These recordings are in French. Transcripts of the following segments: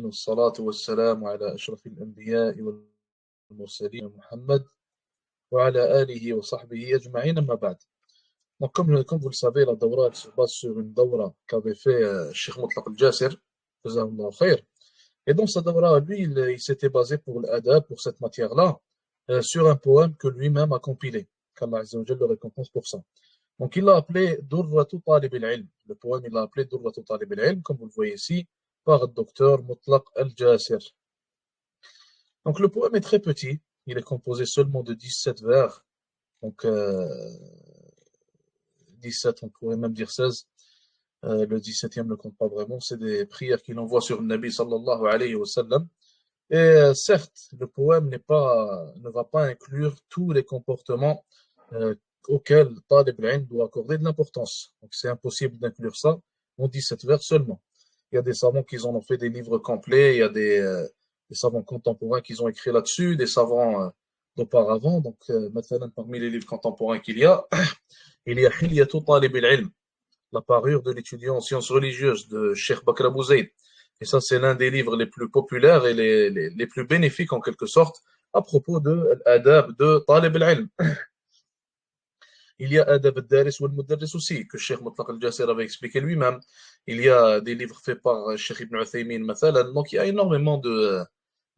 والصلاة والسلام على أشرف الأنبياء والمرسلين محمد وعلى آله وصحبه أجمعين أما بعد. Donc, comme vous le savez, la Dawra elle se base sur une Dawra qu'avait fait Cheikh Mutlaq al-Jasir, Jazahullah khair. Et dans sa Dawra, lui, il s'était basé pour l'adab, pour cette matière-là, sur un poème que lui-même a compilé, qu'Allah Azza wa Jalla le récompense pour ça. Donc, il l'a appelé Durratu Talib al-Ilm. Le poème, il l'a appelé Durratu Talib al-Ilm, comme vous le voyez ici, par le docteur Mutlaq al-Jasir. Donc, le poème est très petit. Il est composé seulement de 17 vers. Donc, 17, on pourrait même dire 16. Le 17e ne compte pas vraiment. C'est des prières qu'il envoie sur le Nabi sallallahu alayhi wa sallam. Et certes, le poème ne va pas inclure tous les comportements auxquels Talib al-Ilm doit accorder de l'importance. Donc, c'est impossible d'inclure ça en 17 vers seulement. Il y a des savants qui en ont fait des livres complets. Il y a des savants contemporains qui ont écrit là-dessus, des savants d'auparavant. Donc, maintenant, parmi les livres contemporains qu'il y a, il y a Hilyatu Talib al-Ilm, la parure de l'étudiant en sciences religieuses de Cheikh Bakr Abou Zayd. Et ça, c'est l'un des livres les plus populaires et les plus bénéfiques en quelque sorte à propos de l'adab de Talib al-Ilm. Il y a Adab al-Daris ou al-Mudarris aussi, que Cheikh Mutlaq al-Jasir avait expliqué lui-même. Il y a des livres faits par Cheikh Ibn Uthaymin, mathalan. Donc, il y a énormément de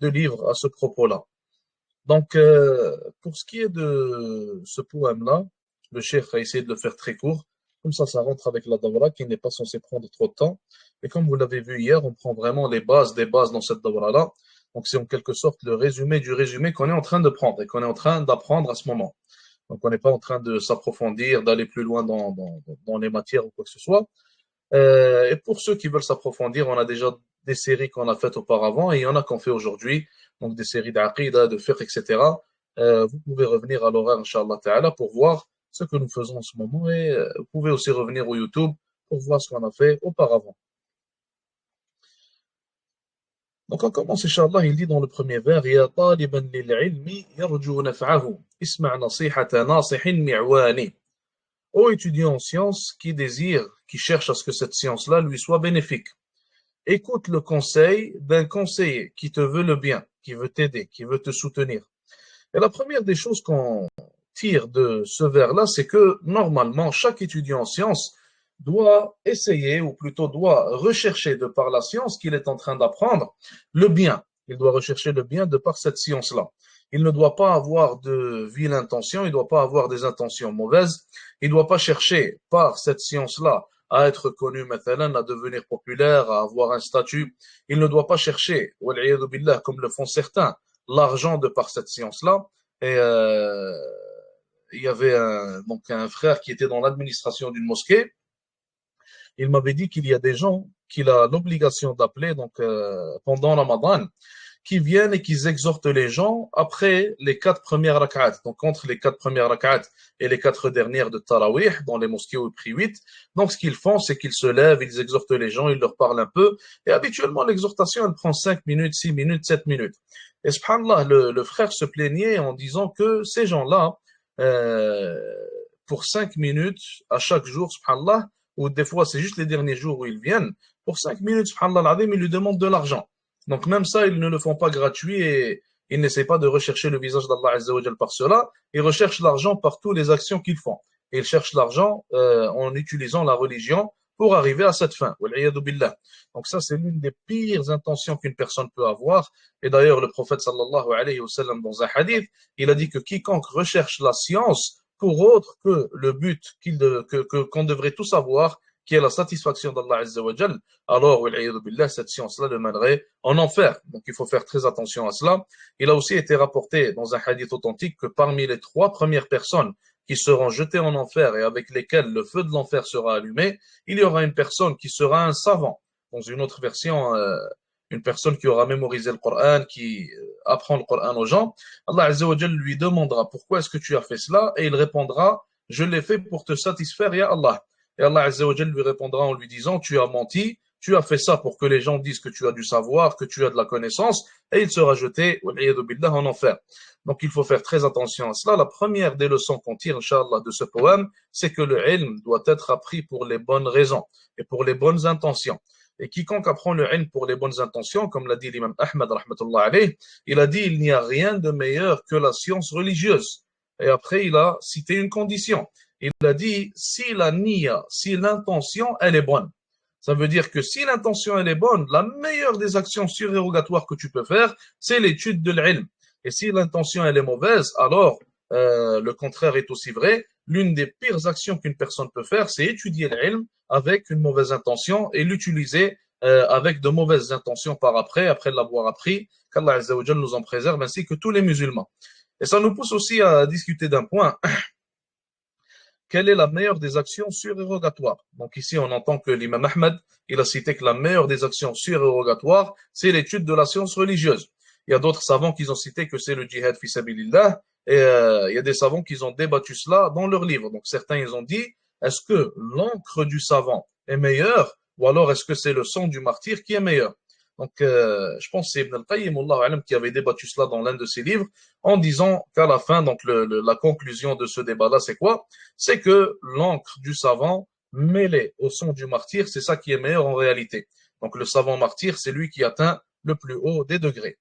livres à ce propos-là. Donc, pour ce qui est de ce poème-là, le Cheikh a essayé de le faire très court. Comme ça rentre avec la Dawra qui n'est pas censée prendre trop de temps. Et comme vous l'avez vu hier, on prend vraiment les bases des bases dans cette Dawra-là. Donc, c'est en quelque sorte le résumé du résumé qu'on est en train de prendre et qu'on est en train d'apprendre à ce moment. Donc, on n'est pas en train de s'approfondir, d'aller plus loin dans les matières ou quoi que ce soit. Et pour ceux qui veulent s'approfondir, on a déjà des séries qu'on a faites auparavant et il y en a qu'on fait aujourd'hui. Donc, des séries d'Aqidah, de fiqh, etc. Vous pouvez revenir à l'horaire, Inch'Allah Ta'ala, pour voir ce que nous faisons en ce moment. Et vous pouvez aussi revenir au YouTube pour voir ce qu'on a fait auparavant. Donc, on commence, Inch'Allah, il dit dans le premier vers, Ya taliban lil-ilmi yarju naf'ahu, isma' nasihata nasihin mi'wani. Ô étudiant en sciences qui désire, qui cherche à ce que cette science-là lui soit bénéfique. Écoute le conseil d'un conseiller qui te veut le bien, qui veut t'aider, qui veut te soutenir. Et la première des choses qu'on tire de ce vers-là, c'est que normalement, chaque étudiant en sciences doit essayer, ou plutôt doit rechercher de par la science qu'il est en train d'apprendre, le bien. Il doit rechercher le bien de par cette science-là. Il ne doit pas avoir de viles intentions, il ne doit pas avoir des intentions mauvaises, il ne doit pas chercher par cette science-là à être connu, mathalan, à devenir populaire, à avoir un statut. Il ne doit pas chercher, wal'iyadu billah, comme le font certains, l'argent de par cette science-là. Et il y avait donc un frère qui était dans l'administration d'une mosquée. Il m'avait dit qu'il y a des gens qu'il a l'obligation d'appeler donc pendant Ramadan, qui viennent et qui exhortent les gens après les 4 premières rak'at. Donc, entre les 4 premières rak'at et les 4 dernières de Tarawih, dans les mosquées où ils prient 8. Donc, ce qu'ils font, c'est qu'ils se lèvent, ils exhortent les gens, ils leur parlent un peu. Et habituellement, l'exhortation, elle prend 5 minutes, 6 minutes, 7 minutes. Et subhanallah, le frère se plaignait en disant que ces gens-là, pour 5 minutes à chaque jour, subhanallah, ou des fois, c'est juste les derniers jours où ils viennent, pour 5 minutes, subhanallah al-azim, ils lui demandent de l'argent. Donc même ça, ils ne le font pas gratuit et ils n'essaient pas de rechercher le visage d'Allah Azza wa Jal par cela. Ils recherchent l'argent par toutes les actions qu'ils font. Et ils cherchent l'argent en utilisant la religion pour arriver à cette fin. Donc ça, c'est l'une des pires intentions qu'une personne peut avoir. Et d'ailleurs, le prophète sallallahu alayhi wa sallam, dans un hadith, il a dit que quiconque recherche la science pour autre que le but qu'on devrait tous avoir, qui est la satisfaction d'Allah Azza wa Jal, alors, cette science-là le mènerait en enfer. Donc, il faut faire très attention à cela. Il a aussi été rapporté dans un hadith authentique que parmi les 3 premières personnes qui seront jetées en enfer et avec lesquelles le feu de l'enfer sera allumé, il y aura une personne qui sera un savant. Dans une autre version, une personne qui aura mémorisé le Coran, qui apprend le Coran aux gens. Allah Azza wa Jal lui demandera pourquoi est-ce que tu as fait cela et il répondra, je l'ai fait pour te satisfaire, ya Allah. Et Allah Azza wa Jal lui répondra en lui disant, tu as menti, tu as fait ça pour que les gens disent que tu as du savoir, que tu as de la connaissance, et il sera jeté, wal'iyadu billah, en enfer. Donc il faut faire très attention à cela. La première des leçons qu'on tire, Inch'Allah, de ce poème, c'est que le ilm doit être appris pour les bonnes raisons et pour les bonnes intentions. Et quiconque apprend le ilm pour les bonnes intentions, comme l'a dit l'imam Ahmad, rahmatullah alayh, il a dit il n'y a rien de meilleur que la science religieuse. Et après, il a cité une condition. Il a dit si la niya, si l'intention, elle est bonne. Ça veut dire que si l'intention, elle est bonne, la meilleure des actions surérogatoires que tu peux faire, c'est l'étude de l'ilm. Et si l'intention, elle est mauvaise, alors le contraire est aussi vrai. L'une des pires actions qu'une personne peut faire, c'est étudier l'ilm avec une mauvaise intention et l'utiliser avec de mauvaises intentions après l'avoir appris, qu'Allah Azza wa Jal nous en préserve, ainsi que tous les musulmans. Et ça nous pousse aussi à discuter d'un point. Quelle est la meilleure des actions surérogatoires? Donc ici, on entend que l'imam Ahmad, il a cité que la meilleure des actions surérogatoires, c'est l'étude de la science religieuse. Il y a d'autres savants qui ont cité que c'est le djihad fi sabilillah, et il y a des savants qui ont débattu cela dans leurs livres. Donc certains, ils ont dit, est-ce que l'encre du savant est meilleure, ou alors est-ce que c'est le sang du martyr qui est meilleur? Donc, je pense que c'est Ibn al-Qayyim, Allahu a'lam, qui avait débattu cela dans l'un de ses livres, en disant qu'à la fin, donc la conclusion de ce débat-là, c'est quoi? C'est que l'encre du savant mêlée au sang du martyr, c'est ça qui est meilleur en réalité. Donc, le savant martyr, c'est lui qui atteint le plus haut des degrés.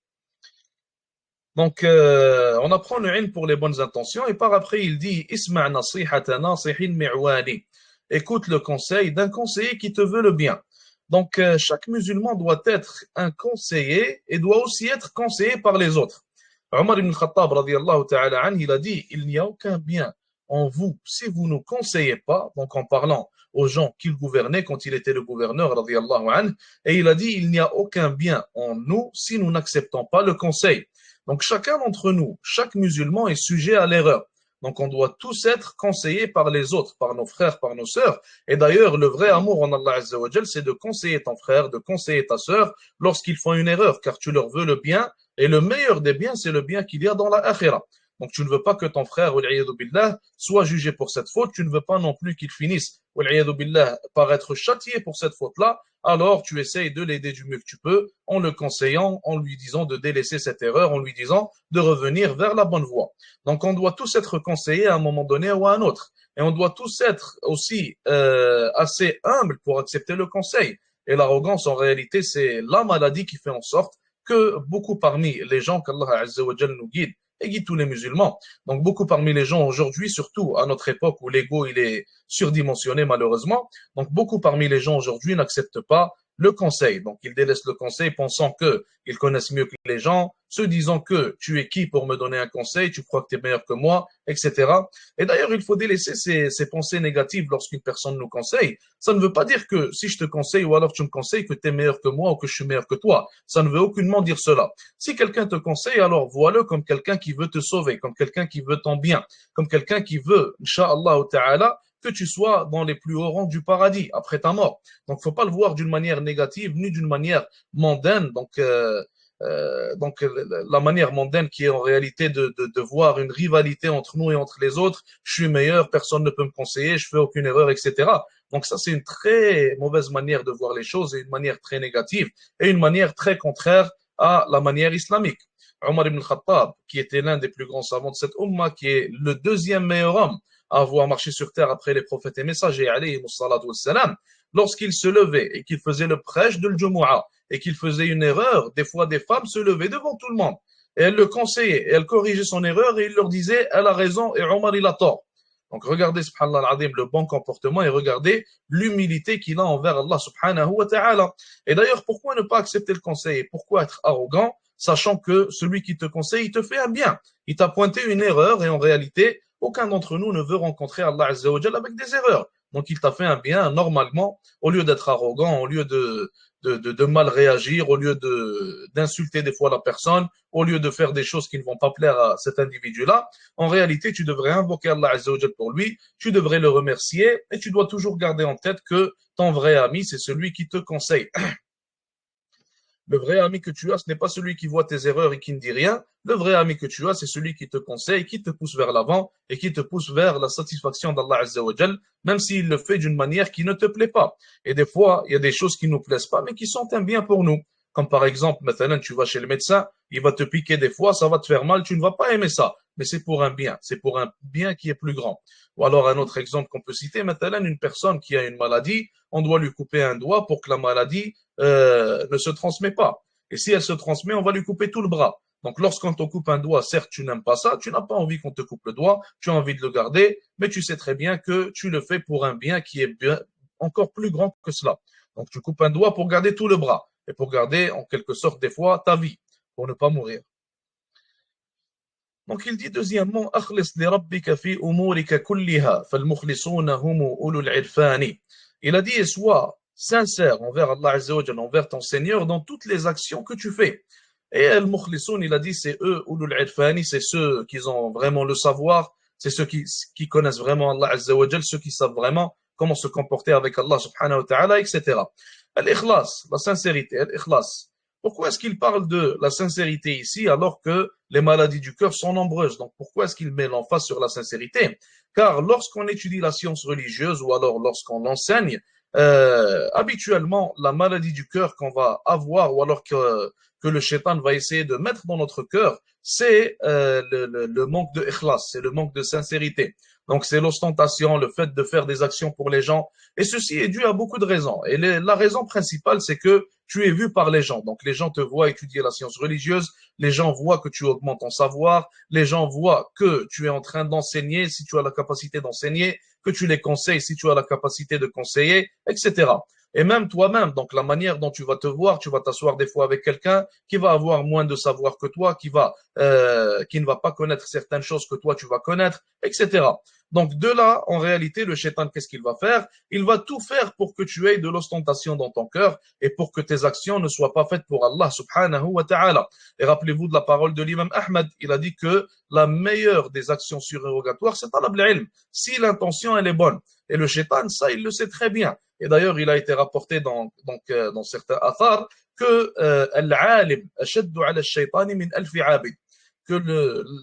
Donc, on apprend le ilm pour les bonnes intentions, et par après, il dit Isma' nasihata nasihin mi'wani. Écoute le conseil d'un conseiller qui te veut le bien. Donc, chaque musulman doit être un conseiller et doit aussi être conseillé par les autres. Omar ibn Khattab, radiyallahu ta'ala anhu, il a dit il n'y a aucun bien en vous si vous ne conseillez pas, donc en parlant aux gens qu'il gouvernait quand il était le gouverneur, radiyallahu anhu, et il a dit il n'y a aucun bien en nous si nous n'acceptons pas le conseil. Donc, chacun d'entre nous, chaque musulman est sujet à l'erreur. Donc, on doit tous être conseillés par les autres, par nos frères, par nos sœurs. Et d'ailleurs, le vrai amour en Allah Azza wa Jal, c'est de conseiller ton frère, de conseiller ta sœur lorsqu'ils font une erreur, car tu leur veux le bien. Et le meilleur des biens, c'est le bien qu'il y a dans la akhira. Donc, tu ne veux pas que ton frère, billah, soit jugé pour cette faute. Tu ne veux pas non plus qu'il finisse, billah, par être châtié pour cette faute-là. Alors tu essayes de l'aider du mieux que tu peux en le conseillant, en lui disant de délaisser cette erreur, en lui disant de revenir vers la bonne voie. Donc on doit tous être conseillés à un moment donné ou à un autre. Et on doit tous être aussi assez humbles pour accepter le conseil. Et l'arrogance, en réalité, c'est la maladie qui fait en sorte que beaucoup parmi les gens qu'Allah Azza wa Jal nous guide, et guide tous les musulmans. Donc beaucoup parmi les gens aujourd'hui, surtout à notre époque où l'ego il est surdimensionné malheureusement, donc beaucoup parmi les gens aujourd'hui n'acceptent pas le conseil. Donc ils délaissent le conseil pensant qu'ils connaissent mieux que les gens, se disant que tu es qui pour me donner un conseil, tu crois que tu es meilleur que moi, etc. Et d'ailleurs, il faut délaisser ces pensées négatives lorsqu'une personne nous conseille. Ça ne veut pas dire que si je te conseille ou alors tu me conseilles que tu es meilleur que moi ou que je suis meilleur que toi. Ça ne veut aucunement dire cela. Si quelqu'un te conseille, alors vois-le comme quelqu'un qui veut te sauver, comme quelqu'un qui veut ton bien, comme quelqu'un qui veut, Inch'Allah ta'ala, que tu sois dans les plus hauts rangs du paradis après ta mort. Donc, faut pas le voir d'une manière négative ni d'une manière mondaine. Donc, la manière mondaine qui est en réalité de voir une rivalité entre nous et entre les autres. Je suis meilleur, personne ne peut me conseiller, je fais aucune erreur, etc. Donc ça, c'est une très mauvaise manière de voir les choses et une manière très négative et une manière très contraire à la manière islamique. Omar ibn Khattab, qui était l'un des plus grands savants de cette umma, qui est le deuxième meilleur homme à avoir marché sur terre après les prophètes et messagers, alayhi salatu wassalam, lorsqu'il se levait et qu'il faisait le prêche de l'Jumu'ah et qu'il faisait une erreur, des fois des femmes se levaient devant tout le monde et elles le conseillaient et elles corrigeaient son erreur et il leur disait elle a raison et Omar il a tort. Donc regardez subhanallah al-azim le bon comportement et regardez l'humilité qu'il a envers Allah subhanahu wa ta'ala. Et d'ailleurs pourquoi ne pas accepter le conseil et pourquoi être arrogant sachant que celui qui te conseille il te fait un bien. Il t'a pointé une erreur et en réalité aucun d'entre nous ne veut rencontrer Allah Azza wa Jalla avec des erreurs. Donc il t'a fait un bien normalement, au lieu d'être arrogant, au lieu de mal réagir, au lieu d'insulter des fois la personne, au lieu de faire des choses qui ne vont pas plaire à cet individu-là. En réalité, tu devrais invoquer Allah Azza wa Jalla pour lui, tu devrais le remercier et tu dois toujours garder en tête que ton vrai ami, c'est celui qui te conseille. Le vrai ami que tu as, ce n'est pas celui qui voit tes erreurs et qui ne dit rien. Le vrai ami que tu as, c'est celui qui te conseille, qui te pousse vers l'avant et qui te pousse vers la satisfaction d'Allah Azza wa Jal, même s'il le fait d'une manière qui ne te plaît pas. Et des fois, il y a des choses qui ne nous plaisent pas, mais qui sont un bien pour nous. Comme par exemple, maintenant, tu vas chez le médecin, il va te piquer des fois, ça va te faire mal, tu ne vas pas aimer ça. Mais c'est pour un bien, c'est pour un bien qui est plus grand. Ou alors un autre exemple qu'on peut citer, maintenant, une personne qui a une maladie, on doit lui couper un doigt pour que la maladie ne se transmet pas. Et si elle se transmet, on va lui couper tout le bras. Donc, lorsqu'on te coupe un doigt, certes, tu n'aimes pas ça, tu n'as pas envie qu'on te coupe le doigt, tu as envie de le garder, mais tu sais très bien que tu le fais pour un bien qui est bien, encore plus grand que cela. Donc, tu coupes un doigt pour garder tout le bras et pour garder, en quelque sorte, des fois, ta vie, pour ne pas mourir. Donc, il dit deuxièmement, أخلص لربك في أمورك كلها فالمخلصون هم أولو العرفان. Il a dit, et sois sincère envers Allah Azza wa Jalla, envers ton Seigneur dans toutes les actions que tu fais. Et al-mukhlisoun, il a dit, c'est eux, ulul irfani, c'est ceux qui ont vraiment le savoir, c'est ceux qui connaissent vraiment Allah Azza wa Jalla, ceux qui savent vraiment comment se comporter avec Allah subhanahu wa ta'ala, etc. Al-ikhlas, la sincérité, al-ikhlas. Pourquoi est-ce qu'il parle de la sincérité ici alors que les maladies du cœur sont nombreuses? Donc pourquoi est-ce qu'il met l'emphase sur la sincérité? Car lorsqu'on étudie la science religieuse ou alors lorsqu'on l'enseigne, habituellement, la maladie du cœur qu'on va avoir ou alors que le shaitan va essayer de mettre dans notre cœur, c'est le manque de ikhlas, c'est le manque de sincérité. Donc c'est l'ostentation, le fait de faire des actions pour les gens. Et ceci est dû à beaucoup de raisons. Et la raison principale, c'est que tu es vu par les gens. Donc les gens te voient étudier la science religieuse, les gens voient que tu augmentes ton savoir, les gens voient que tu es en train d'enseigner, si tu as la capacité d'enseigner, que tu les conseilles si tu as la capacité de conseiller, etc. Et même toi-même, donc la manière dont tu vas te voir, tu vas t'asseoir des fois avec quelqu'un qui va avoir moins de savoir que toi, qui ne va pas connaître certaines choses que toi tu vas connaître, etc. Donc de là, en réalité, le shaitan, qu'est-ce qu'il va faire? Il va tout faire pour que tu aies de l'ostentation dans ton cœur et pour que tes actions ne soient pas faites pour Allah subhanahu wa ta'ala. Et rappelez-vous de la parole de l'imam Ahmed, il a dit que la meilleure des actions surérogatoires, c'est talab al-ilm, si l'intention elle est bonne. Et le shaitan, ça, il le sait très bien. Et d'ailleurs, il a été rapporté dans certains athars que al-alim ashaddu ala al-shaytani min alfi abid, que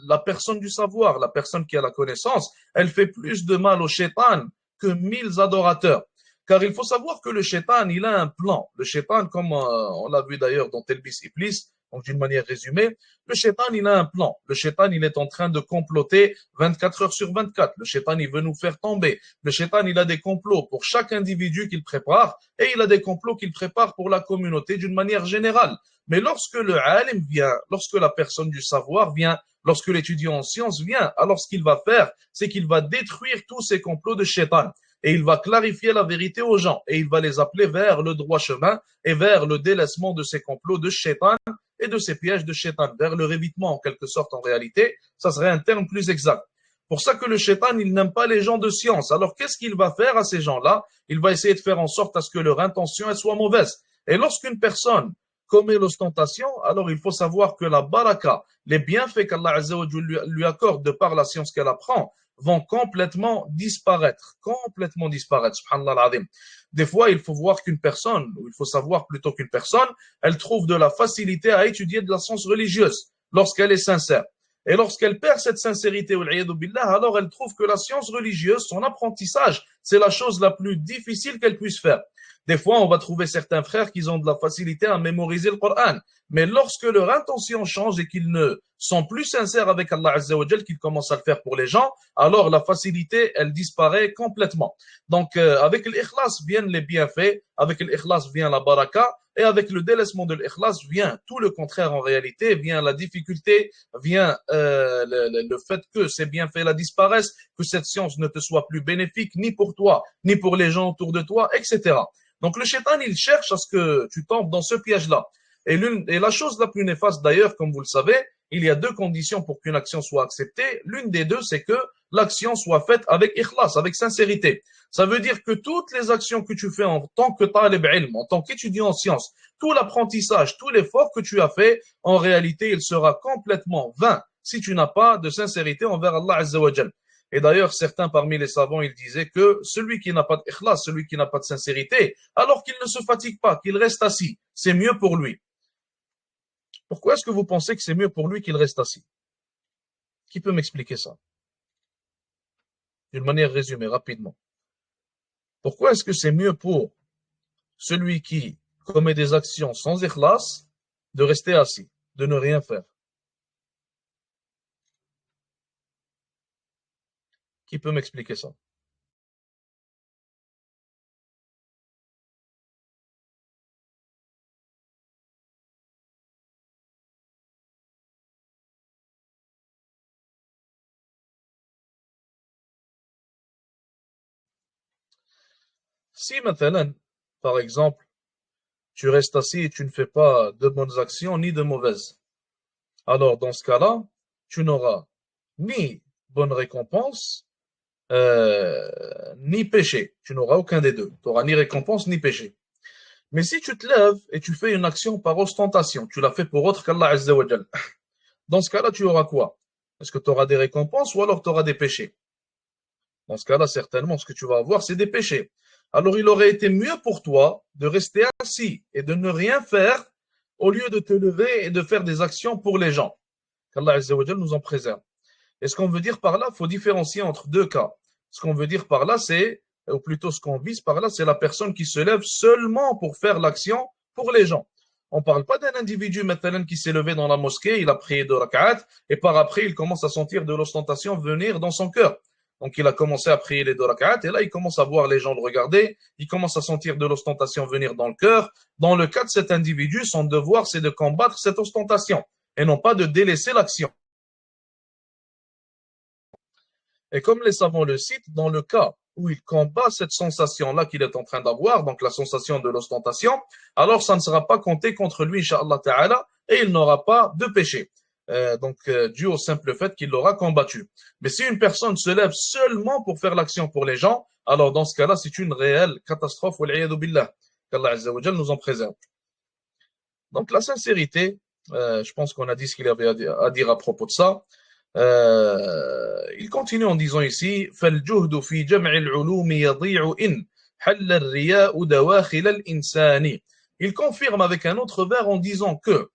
la personne du savoir, la personne qui a la connaissance, elle fait plus de mal au shaitan que 1000 adorateurs. Car il faut savoir que le shaitan, il a un plan. Le shaitan, comme on l'a vu d'ailleurs dans Telbis Iblis, donc d'une manière résumée, le shaitan, il a un plan. Le shaitan, il est en train de comploter 24 heures sur 24. Le shaitan, il veut nous faire tomber. Le shaitan, il a des complots pour chaque individu qu'il prépare et il a des complots qu'il prépare pour la communauté d'une manière générale. Mais lorsque le alim vient, lorsque la personne du savoir vient, lorsque l'étudiant en sciences vient, alors ce qu'il va faire, c'est qu'il va détruire tous ces complots de shaitan. Et il va clarifier la vérité aux gens. Et il va les appeler vers le droit chemin et vers le délaissement de ces complots de shaitan et de ces pièges de shaitan, vers le révitement en quelque sorte en réalité. Ça serait un terme plus exact. Pour ça que le shaitan, il n'aime pas les gens de science. Alors qu'est-ce qu'il va faire à ces gens-là? Il va essayer de faire en sorte à ce que leur intention elle soit mauvaise. Et lorsqu'une personne commet l'ostentation, alors il faut savoir que la baraka, les bienfaits qu'Allah lui accorde de par la science qu'elle apprend, vont complètement disparaître, subhanallah al-azim. Des fois, il faut voir qu'une personne, ou il faut savoir plutôt qu'une personne, elle trouve de la facilité à étudier de la science religieuse lorsqu'elle est sincère. Et lorsqu'elle perd cette sincérité, alors elle trouve que la science religieuse, son apprentissage, c'est la chose la plus difficile qu'elle puisse faire. Des fois, on va trouver certains frères qui ont de la facilité à mémoriser le Coran. Mais lorsque leur intention change et qu'ils ne sont plus sincères avec Allah Azza wa Jal, qu'ils commencent à le faire pour les gens, alors la facilité, elle disparaît complètement. Donc, avec l'ikhlas viennent les bienfaits, avec l'ikhlas vient la baraka, et avec le délaissement de l'ikhlas vient tout le contraire en réalité, vient la difficulté, vient le fait que ces bienfaits-là disparaissent, que cette science ne te soit plus bénéfique, ni pour toi, ni pour les gens autour de toi, etc. Donc le shaitan, il cherche à ce que tu tombes dans ce piège-là. Et la chose la plus néfaste d'ailleurs, comme vous le savez, il y a deux conditions pour qu'une action soit acceptée. L'une des deux, c'est que l'action soit faite avec ikhlas, avec sincérité. Ça veut dire que toutes les actions que tu fais en tant que talib ilm, en tant qu'étudiant en sciences, tout l'apprentissage, tout l'effort que tu as fait, en réalité, il sera complètement vain si tu n'as pas de sincérité envers Allah Azza wa Jal. Et d'ailleurs, certains parmi les savants, ils disaient que celui qui n'a pas d'ikhlas, celui qui n'a pas de sincérité, alors qu'il ne se fatigue pas, qu'il reste assis, c'est mieux pour lui. Pourquoi est-ce que vous pensez que c'est mieux pour lui qu'il reste assis? Qui peut m'expliquer ça? D'une manière résumée, rapidement. Pourquoi est-ce que c'est mieux pour celui qui commet des actions sans ikhlas de rester assis, de ne rien faire? Qui peut m'expliquer ça? Si maintenant, par exemple, tu restes assis et tu ne fais pas de bonnes actions ni de mauvaises, alors dans ce cas-là, tu n'auras ni bonne récompense, ni péché. Tu n'auras aucun des deux. Tu n'auras ni récompense ni péché. Mais si tu te lèves et tu fais une action par ostentation, tu l'as fait pour autre qu'Allah Azza wa Jal, dans ce cas-là, tu auras quoi? Est-ce que tu auras des récompenses ou alors tu auras des péchés? Dans ce cas-là, certainement, ce que tu vas avoir, c'est des péchés. Alors, il aurait été mieux pour toi de rester assis et de ne rien faire au lieu de te lever et de faire des actions pour les gens. Qu'Allah Azza wa Jal nous en préserve. Et ce qu'on veut dire par là, il faut différencier entre deux cas. Ce qu'on veut dire par là, c'est, ou plutôt ce qu'on vise par là, c'est la personne qui se lève seulement pour faire l'action pour les gens. On ne parle pas d'un individu maintenant qui s'est levé dans la mosquée, il a prié 2 rak'at, et par après, il commence à sentir de l'ostentation venir dans son cœur. Donc, il a commencé à prier les 2 rak'at, et là, il commence à voir les gens le regarder, il commence à sentir de l'ostentation venir dans le cœur. Dans le cas de cet individu, son devoir, c'est de combattre cette ostentation, et non pas de délaisser l'action. Et comme les savants le citent, dans le cas où il combat cette sensation-là qu'il est en train d'avoir, donc la sensation de l'ostentation, alors ça ne sera pas compté contre lui, Inch'Allah Ta'ala, et il n'aura pas de péché. Dû au simple fait qu'il l'aura combattu. Mais si une personne se lève seulement pour faire l'action pour les gens, alors dans ce cas-là, c'est une réelle catastrophe, billah, qu'Allah Azza wa Jal nous en préserve. Donc la sincérité, je pense qu'on a dit ce qu'il avait à dire à propos de ça. Il continue en disant ici فالجهد في جمع العلوم يضيع إن حل الرياء دواخل الإنسان. Il confirme avec un autre vers en disant que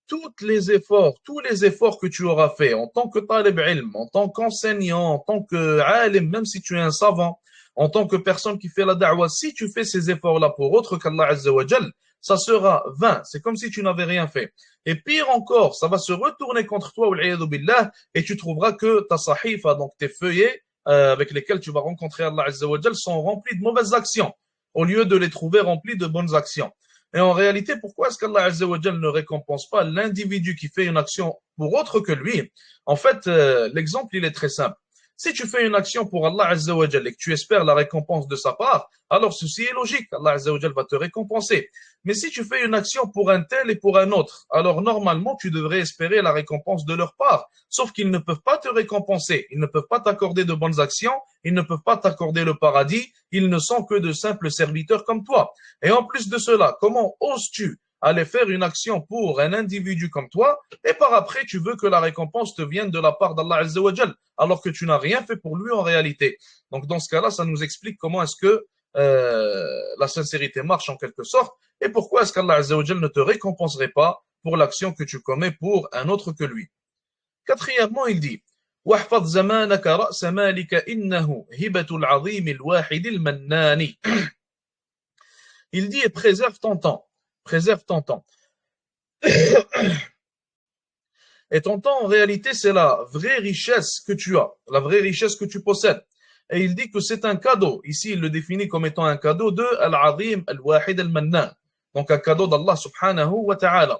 tous les efforts que tu auras fait en tant que talib ilm, en tant qu'enseignant, en tant que alim, même si tu es un savant, en tant que personne qui fait la da'wah, si tu fais ces efforts-là pour autre qu'Allah Azza wa Jal, ça sera vain. C'est comme si tu n'avais rien fait. Et pire encore, ça va se retourner contre toi, billah, et tu trouveras que ta sahifa, donc tes feuillets avec lesquels tu vas rencontrer Allah Azza wa Jal, sont remplis de mauvaises actions, au lieu de les trouver remplis de bonnes actions. Et en réalité, pourquoi est-ce qu'Allah Azza wa Jal ne récompense pas l'individu qui fait une action pour autre que lui? En fait, l'exemple, il est très simple. Si tu fais une action pour Allah Azza wa Jal et que tu espères la récompense de sa part, alors ceci est logique. Allah Azza wa Jal va te récompenser. Mais si tu fais une action pour un tel et pour un autre, alors normalement, tu devrais espérer la récompense de leur part. Sauf qu'ils ne peuvent pas te récompenser. Ils ne peuvent pas t'accorder de bonnes actions. Ils ne peuvent pas t'accorder le paradis. Ils ne sont que de simples serviteurs comme toi. Et en plus de cela, comment oses-tu aller faire une action pour un individu comme toi et par après tu veux que la récompense te vienne de la part d'Allah Azza wa Jal alors que tu n'as rien fait pour lui en réalité. Donc dans ce cas-là, ça nous explique comment est-ce que la sincérité marche en quelque sorte et pourquoi est-ce qu'Allah Azza wa Jal ne te récompenserait pas pour l'action que tu commets pour un autre que lui. Quatrièmement, il dit واحفظ زمانك رأس مالك إنه هبة العظيم الواحد المنان. Il dit et préserve ton temps. Préserve ton temps. Et ton temps, en réalité, c'est la vraie richesse que tu as, la vraie richesse que tu possèdes. Et il dit que c'est un cadeau. Ici, il le définit comme étant un cadeau de Al-Azim Al-Wahid Al-Mannan. Donc, un cadeau d'Allah subhanahu wa ta'ala.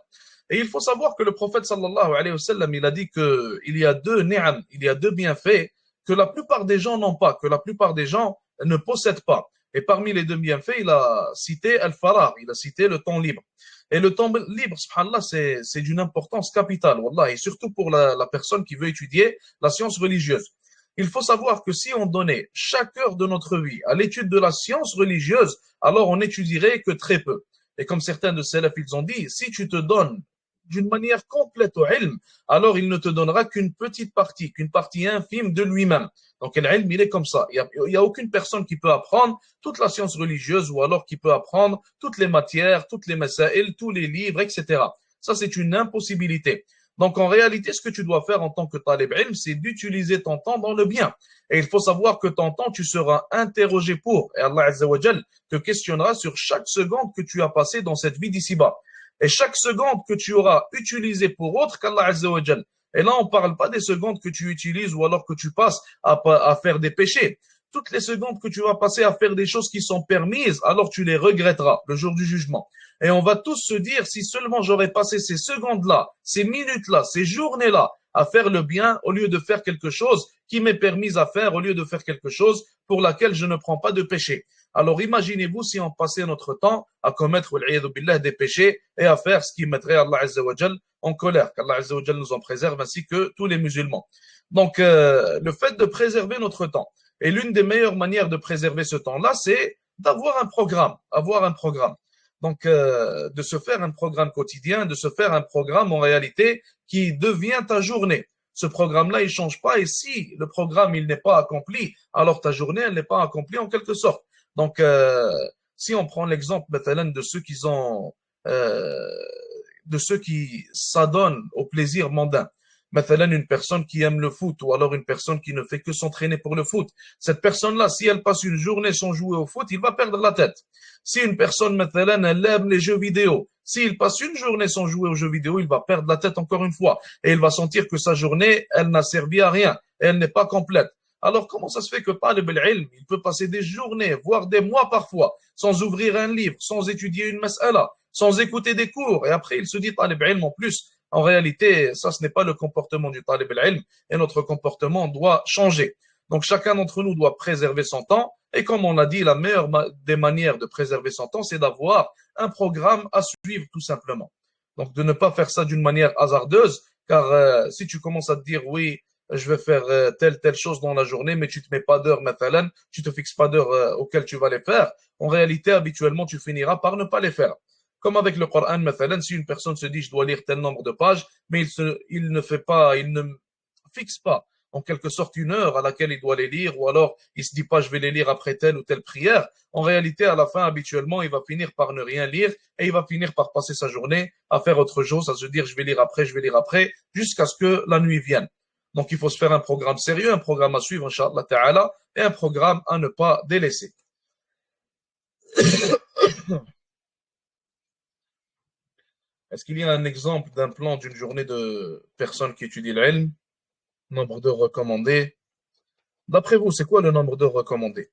Et il faut savoir que le prophète sallallahu alayhi wa sallam, il a dit qu'il y a deux ni'am, il y a deux bienfaits que la plupart des gens n'ont pas, que la plupart des gens ne possèdent pas. Et parmi les deux bienfaits, il a cité Al-Farah, il a cité le temps libre. Et le temps libre, subhanallah, c'est d'une importance capitale, wallah, et surtout pour la personne qui veut étudier la science religieuse. Il faut savoir que si on donnait chaque heure de notre vie à l'étude de la science religieuse, alors on n'étudierait que très peu. Et comme certains de ces ils ont dit, si tu te donnes d'une manière complète au ilm, alors il ne te donnera qu'une partie infime de lui-même. Donc l'ilm, il est comme ça. Il y a aucune personne qui peut apprendre toute la science religieuse ou alors qui peut apprendre toutes les matières, toutes les masaïl, tous les livres, etc. Ça, c'est une impossibilité. Donc en réalité, ce que tu dois faire en tant que talib ilm, c'est d'utiliser ton temps dans le bien. Et il faut savoir que ton temps, tu seras interrogé pour. Et Allah Azza wa Jal te questionnera sur chaque seconde que tu as passée dans cette vie d'ici-bas. Et chaque seconde que tu auras utilisée pour autre qu'Allah Azza wa Jal. Et là, on ne parle pas des secondes que tu utilises ou alors que tu passes à faire des péchés. Toutes les secondes que tu vas passer à faire des choses qui sont permises, alors tu les regretteras le jour du jugement. Et on va tous se dire, si seulement j'aurais passé ces secondes-là, ces minutes-là, ces journées-là, à faire le bien au lieu de faire quelque chose qui m'est permis à faire, au lieu de faire quelque chose pour laquelle je ne prends pas de péché. Alors imaginez-vous si on passait notre temps à commettre billah, des péchés et à faire ce qui mettrait Allah Azza wa Jal en colère, qu'Allah Azza wa Jal nous en préserve ainsi que tous les musulmans. Donc le fait de préserver notre temps, et l'une des meilleures manières de préserver ce temps-là, c'est d'avoir un programme, avoir un programme. Donc, de se faire un programme quotidien, de se faire un programme en réalité qui devient ta journée. Ce programme-là, il change pas. Et si le programme, il n'est pas accompli, alors ta journée, elle n'est pas accomplie en quelque sorte. Donc, si on prend l'exemple, de ceux qui ont, euh, de ceux qui s'adonnent au plaisir mondain. Une personne qui aime le foot ou alors une personne qui ne fait que s'entraîner pour le foot. Cette personne-là, si elle passe une journée sans jouer au foot, il va perdre la tête. Si une personne, elle aime les jeux vidéo, s'il passe une journée sans jouer aux jeux vidéo, il va perdre la tête encore une fois. Et il va sentir que sa journée, elle n'a servi à rien. Elle n'est pas complète. Alors, comment ça se fait que Talib al-Ilm, il peut passer des journées, voire des mois parfois, sans ouvrir un livre, sans étudier une mas'ala, sans écouter des cours, et après il se dit Talib al-Ilm en plus. En réalité, ça, ce n'est pas le comportement du Talib al-Ilm, et notre comportement doit changer. Donc, chacun d'entre nous doit préserver son temps, et comme on l'a dit, la meilleure des manières de préserver son temps, c'est d'avoir un programme à suivre tout simplement. Donc, de ne pas faire ça d'une manière hasardeuse, car si tu commences à te dire, oui, je vais faire telle chose dans la journée, mais tu te mets pas d'heure, tu te fixes pas d'heure auquel tu vas les faire. En réalité, habituellement, tu finiras par ne pas les faire. Comme avec le Coran, si une personne se dit, je dois lire tel nombre de pages, mais il ne fait pas, il ne fixe pas en quelque sorte une heure à laquelle il doit les lire, ou alors il se dit pas, je vais les lire après telle ou telle prière. En réalité, à la fin, habituellement, il va finir par ne rien lire et il va finir par passer sa journée à faire autre chose, à se dire, je vais lire après, jusqu'à ce que la nuit vienne. Donc, il faut se faire un programme sérieux, un programme à suivre, Inch'Allah Ta'ala, et un programme à ne pas délaisser. Est-ce qu'il y a un exemple d'un plan d'une journée de personnes qui étudient l'ilm? Nombre d'heures recommandées. D'après vous, c'est quoi le nombre d'heures recommandées?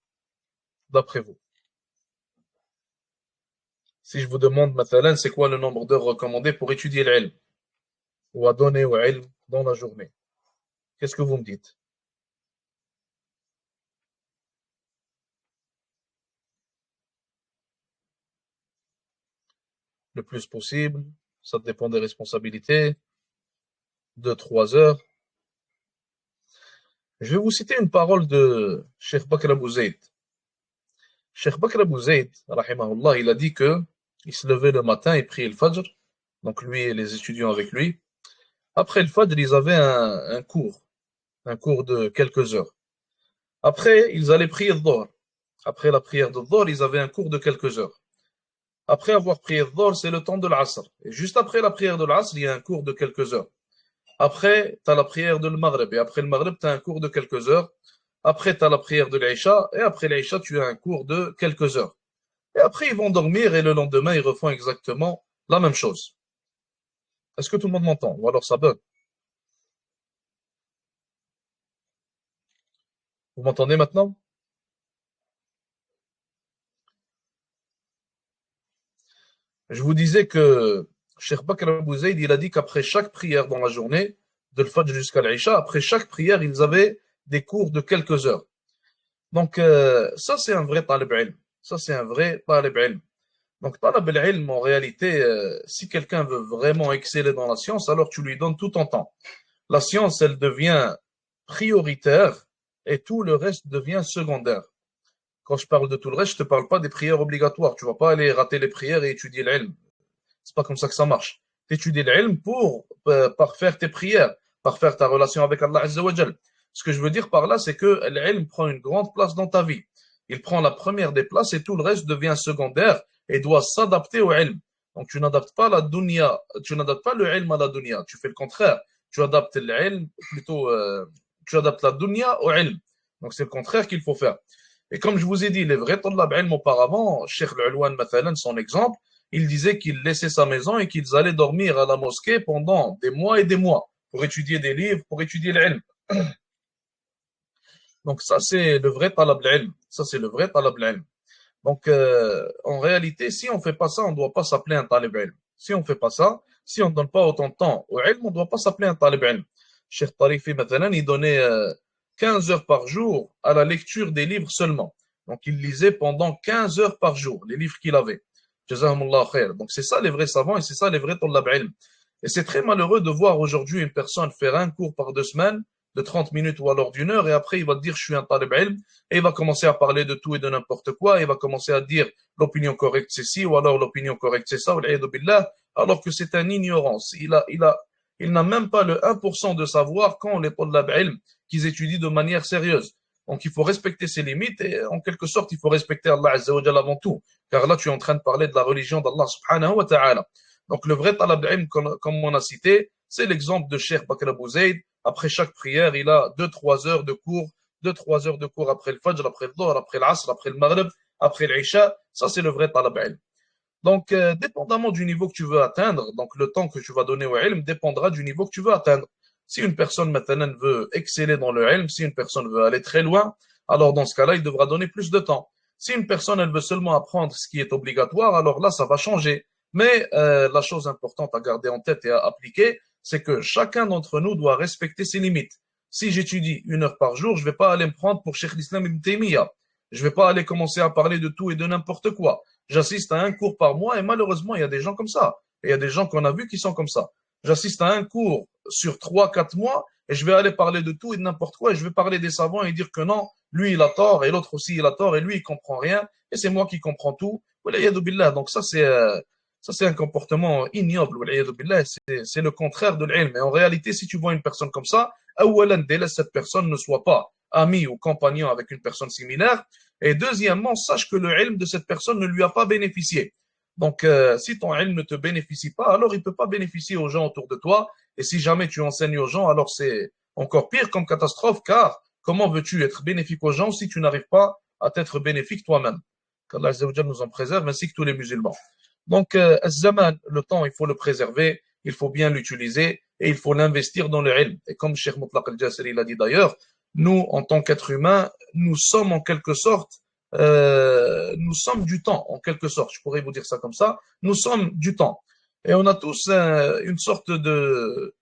D'après vous. Si je vous demande, c'est quoi le nombre d'heures recommandées pour étudier l'ilm ou à donner au ilm dans la journée? Qu'est-ce que vous me dites? Le plus possible, ça dépend des responsabilités, 2, 3 heures. Je vais vous citer une parole de Cheikh Bakr Abou Zayd. Cheikh Bakr Abou Zayd, rahimahullah, il a dit que il se levait le matin, il priait le Fajr, donc lui et les étudiants avec lui. Après le Fajr, ils avaient un cours de quelques heures. Après, ils allaient prier le Dhuhr. Après la prière de Dhuhr, ils avaient un cours de quelques heures. Après avoir prié le Dhuhr, c'est le temps de l'Asr. Et juste après la prière de l'Asr, il y a un cours de quelques heures. Après, tu as la prière de le Maghrib. Et après le Maghrib, tu as un cours de quelques heures. Après, tu as la prière de l'Aïcha. Et après l'Aïcha, tu as un cours de quelques heures. Et après, ils vont dormir et le lendemain, ils refont exactement la même chose. Est-ce que tout le monde m'entend? Ou alors ça bug? Vous m'entendez maintenant? Je vous disais que Cheikh Bakr Abou Zayd, il a dit qu'après chaque prière dans la journée, de l'Fajr jusqu'à l'Aïcha, après chaque prière, ils avaient des cours de quelques heures. Donc, ça, c'est un vrai talib ilm. Ça, c'est un vrai talib ilm. Donc, talib ilm, en réalité, si quelqu'un veut vraiment exceller dans la science, alors tu lui donnes tout ton temps. La science, elle devient prioritaire et tout le reste devient secondaire. Quand je parle de tout le reste, je ne te parle pas des prières obligatoires. Tu ne vas pas aller rater les prières et étudier l'ilm. C'est pas comme ça que ça marche. Tu étudies l'ilm pour parfaire tes prières, parfaire ta relation avec Allah Azza wa Jal. Ce que je veux dire par là, c'est que l'ilm prend une grande place dans ta vie. Il prend la première des places et tout le reste devient secondaire et doit s'adapter au ilm. Donc tu n'adaptes pas la dunya, tu n'adaptes pas le ilm à la dunya. Tu fais le contraire. Tu adaptes l'ilm, plutôt, tu adaptes la dunya au ilm. Donc c'est le contraire qu'il faut faire. Et comme je vous ai dit, les vrais talab ilm auparavant, Cheikh Al-Ulwan, son exemple, il disait qu'ils laissaient sa maison et qu'ils allaient dormir à la mosquée pendant des mois et des mois pour étudier des livres, pour étudier l'ilm. Donc ça, c'est le vrai talab l'ilm. Ça, c'est le vrai talab l'ilm. Donc, en réalité, si on ne fait pas ça, on ne doit pas s'appeler un talib ilm. Si on ne fait pas ça, si on ne donne pas autant de temps au ilm, on ne doit pas s'appeler un talib ilm. Cheikh Tarifi, maintenant, il donnait 15 heures par jour à la lecture des livres seulement. Donc, il lisait pendant 15 heures par jour, les livres qu'il avait. Jazahumullah khair. Donc, c'est ça les vrais savants et c'est ça les vrais tullab ilm. Et c'est très malheureux de voir aujourd'hui une personne faire un cours par 2 semaines, de 30 minutes ou alors d'1 heure, et après il va dire je suis un talib ilm, et il va commencer à parler de tout et de n'importe quoi, et il va commencer à dire l'opinion correcte c'est ci, ou alors l'opinion correcte c'est ça, alors que c'est un ignorance. Il n'a même pas le 1% de savoir quand les talib ilm qu'ils étudient de manière sérieuse. Donc il faut respecter ses limites et en quelque sorte il faut respecter Allah Azza wa Jalla avant tout. Car là tu es en train de parler de la religion d'Allah subhanahu wa ta'ala. Donc le vrai talab ilm comme on a cité, c'est l'exemple de Cheikh Bakr Abou Zayd. Après chaque prière, il a 2-3 heures de cours, 2-3 heures de cours après le Fajr, après le Dhuhr, après l'Asr, après le Maghrib, après l'Isha. Ça c'est le vrai talab ilm. Donc, dépendamment du niveau que tu veux atteindre, donc le temps que tu vas donner au ilm dépendra du niveau que tu veux atteindre. Si une personne maintenant veut exceller dans le ilm, si une personne veut aller très loin, alors dans ce cas-là, il devra donner plus de temps. Si une personne elle veut seulement apprendre ce qui est obligatoire, alors là, ça va changer. Mais la chose importante à garder en tête et à appliquer, c'est que chacun d'entre nous doit respecter ses limites. Si j'étudie 1 heure par jour, je ne vais pas aller me prendre pour Cheikh l'Islam Ibn Taymiyyah. Je ne vais pas aller commencer à parler de tout et de n'importe quoi. J'assiste à un cours par mois et malheureusement, il y a des gens comme ça. Et il y a des gens qu'on a vus qui sont comme ça. J'assiste à un cours sur 3-4 mois et je vais aller parler de tout et de n'importe quoi et je vais parler des savants et dire que non, lui il a tort et l'autre aussi il a tort et lui il comprend rien et c'est moi qui comprends tout. Donc ça c'est un comportement ignoble. C'est le contraire de l'ilm. Mais en réalité, si tu vois une personne comme ça, délaisse cette personne ne soit pas ami ou compagnon avec une personne similaire. Et deuxièmement, sache que le ilm de cette personne ne lui a pas bénéficié. Donc, si ton ilm ne te bénéficie pas, alors il ne peut pas bénéficier aux gens autour de toi. Et si jamais tu enseignes aux gens, alors c'est encore pire comme catastrophe, car comment veux-tu être bénéfique aux gens si tu n'arrives pas à t'être bénéfique toi-même? Qu'Allah Azza wa Jalla nous en préserve, ainsi que tous les musulmans. Donc, zaman, le temps, il faut le préserver, il faut bien l'utiliser et il faut l'investir dans le ilm. Et comme Cheikh Mutlaq al-Jasiri l'a dit d'ailleurs, nous, en tant qu'êtres humains, nous sommes en quelque sorte, nous sommes du temps, en quelque sorte. Je pourrais vous dire ça comme ça. Nous sommes du temps. Et on a tous une sorte de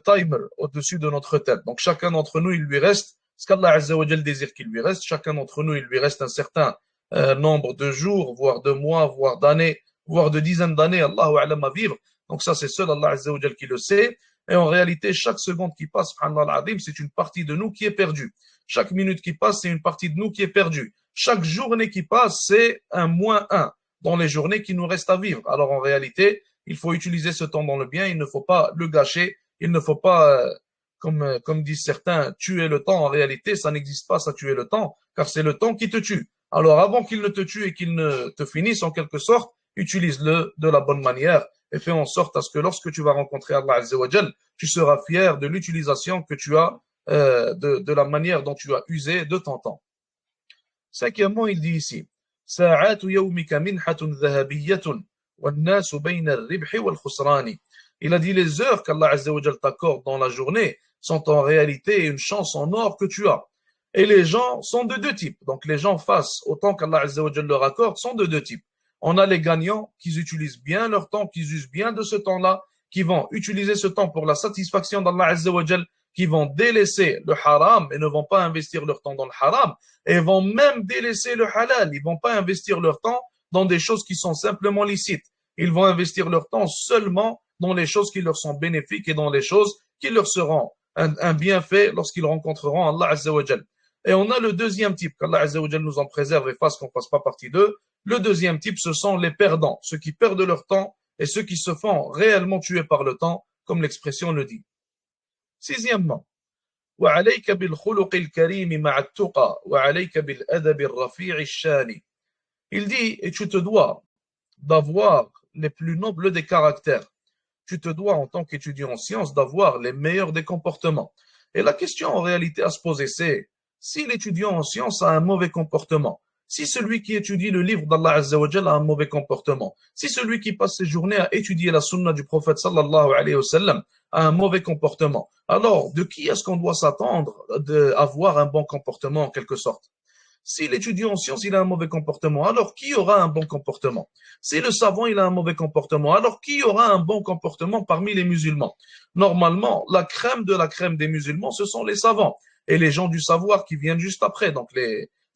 timer au-dessus de notre tête. Donc, chacun d'entre nous, il lui reste ce qu'Allah Azza wa Jal désire qu'il lui reste. Chacun d'entre nous, il lui reste un certain nombre de jours, voire de mois, voire d'années, voire de dizaines d'années, Allahu a'lam, à vivre. Donc ça, c'est seul Allah Azza wa Jal qui le sait. Et en réalité, chaque seconde qui passe, subhanallah al-azim, c'est une partie de nous qui est perdue. Chaque minute qui passe, c'est une partie de nous qui est perdue. Chaque journée qui passe, c'est un -1 dans les journées qui nous restent à vivre. Alors en réalité, il faut utiliser ce temps dans le bien, il ne faut pas le gâcher, il ne faut pas, comme disent certains, tuer le temps. En réalité, ça n'existe pas, ça tuer le temps, car c'est le temps qui te tue. Alors avant qu'il ne te tue et qu'il ne te finisse en quelque sorte, utilise-le de la bonne manière et fais en sorte à ce que lorsque tu vas rencontrer Allah Azza wa Jal, tu seras fier de l'utilisation que tu as, de la manière dont tu as usé de ton temps. Cinquièmement, il dit ici, ساعات يومك منحة ذهبية والناس بين الربح والخسران. Il a dit les heures qu'Allah Azza wa Jal t'accorde dans la journée sont en réalité une chance en or que tu as. Et les gens sont de deux types. Donc les gens face au temps qu'Allah Azza wa Jal leur accorde sont de deux types. On a les gagnants qui utilisent bien leur temps, qui usent bien de ce temps-là, qui vont utiliser ce temps pour la satisfaction d'Allah Azza wa Jal, qui vont délaisser le haram et ne vont pas investir leur temps dans le haram, et vont même délaisser le halal. Ils vont pas investir leur temps dans des choses qui sont simplement licites. Ils vont investir leur temps seulement dans les choses qui leur sont bénéfiques et dans les choses qui leur seront un bienfait lorsqu'ils rencontreront Allah Azza wa Jal. Et on a le deuxième type, qu'Allah Azza wa Jal nous en préserve et fasse qu'on ne fasse pas partie d'eux. Le deuxième type, ce sont les perdants, ceux qui perdent leur temps et ceux qui se font réellement tuer par le temps, comme l'expression le dit. Sixièmement, وعليك بالخلق الكريم مع التقى وعليك بالأدب الرفيع الشان. Il dit, et tu te dois d'avoir les plus nobles des caractères. Tu te dois, en tant qu'étudiant en sciences, d'avoir les meilleurs des comportements. Et la question en réalité à se poser, c'est si l'étudiant en sciences a un mauvais comportement, si celui qui étudie le livre d'Allah Azza wa Jalla a un mauvais comportement, si celui qui passe ses journées à étudier la sunna du prophète sallallahu alayhi wa sallam a un mauvais comportement, alors de qui est-ce qu'on doit s'attendre d'avoir un bon comportement en quelque sorte? Si l'étudiant en sciences il a un mauvais comportement, alors qui aura un bon comportement? Si le savant il a un mauvais comportement, alors qui aura un bon comportement parmi les musulmans? Normalement, la crème de la crème des musulmans, ce sont les savants et les gens du savoir qui viennent juste après, donc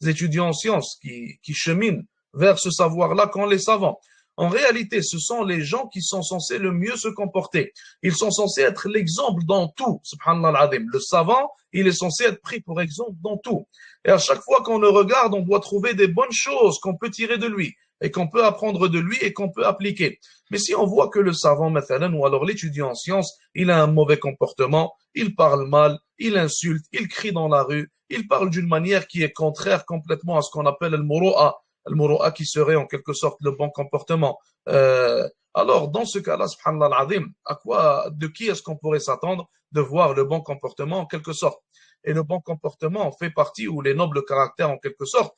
étudiants en sciences qui cheminent vers ce savoir-là qu'ont les savants. En réalité, ce sont les gens qui sont censés le mieux se comporter. Ils sont censés être l'exemple dans tout. Subhanallah al-Azim. Le savant, il est censé être pris pour exemple dans tout. Et à chaque fois qu'on le regarde, on doit trouver des bonnes choses qu'on peut tirer de lui et qu'on peut apprendre de lui et qu'on peut appliquer. Mais si on voit que le savant, mathalan, ou alors l'étudiant en sciences, il a un mauvais comportement, il parle mal, il insulte, il crie dans la rue, il parle d'une manière qui est contraire complètement à ce qu'on appelle le qui serait en quelque sorte le bon comportement. Alors, dans ce cas-là, subhanallah al-azim, de qui est-ce qu'on pourrait s'attendre de voir le bon comportement en quelque sorte? Et le bon comportement fait partie, ou les nobles caractères en quelque sorte,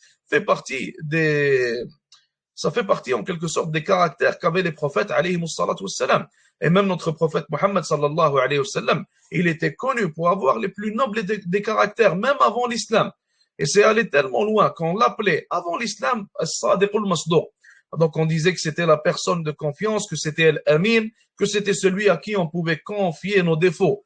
ça fait partie en quelque sorte des caractères qu'avaient les prophètes, alayhi salatu wassalam. Et même notre prophète Mohammed, sallallahu alayhi wa sallam, il était connu pour avoir les plus nobles des caractères, même avant l'islam. Et c'est allé tellement loin qu'on l'appelait, avant l'islam, as-sadiq al-masduq. Donc on disait que c'était la personne de confiance, que c'était l'amin, que c'était celui à qui on pouvait confier nos dépôts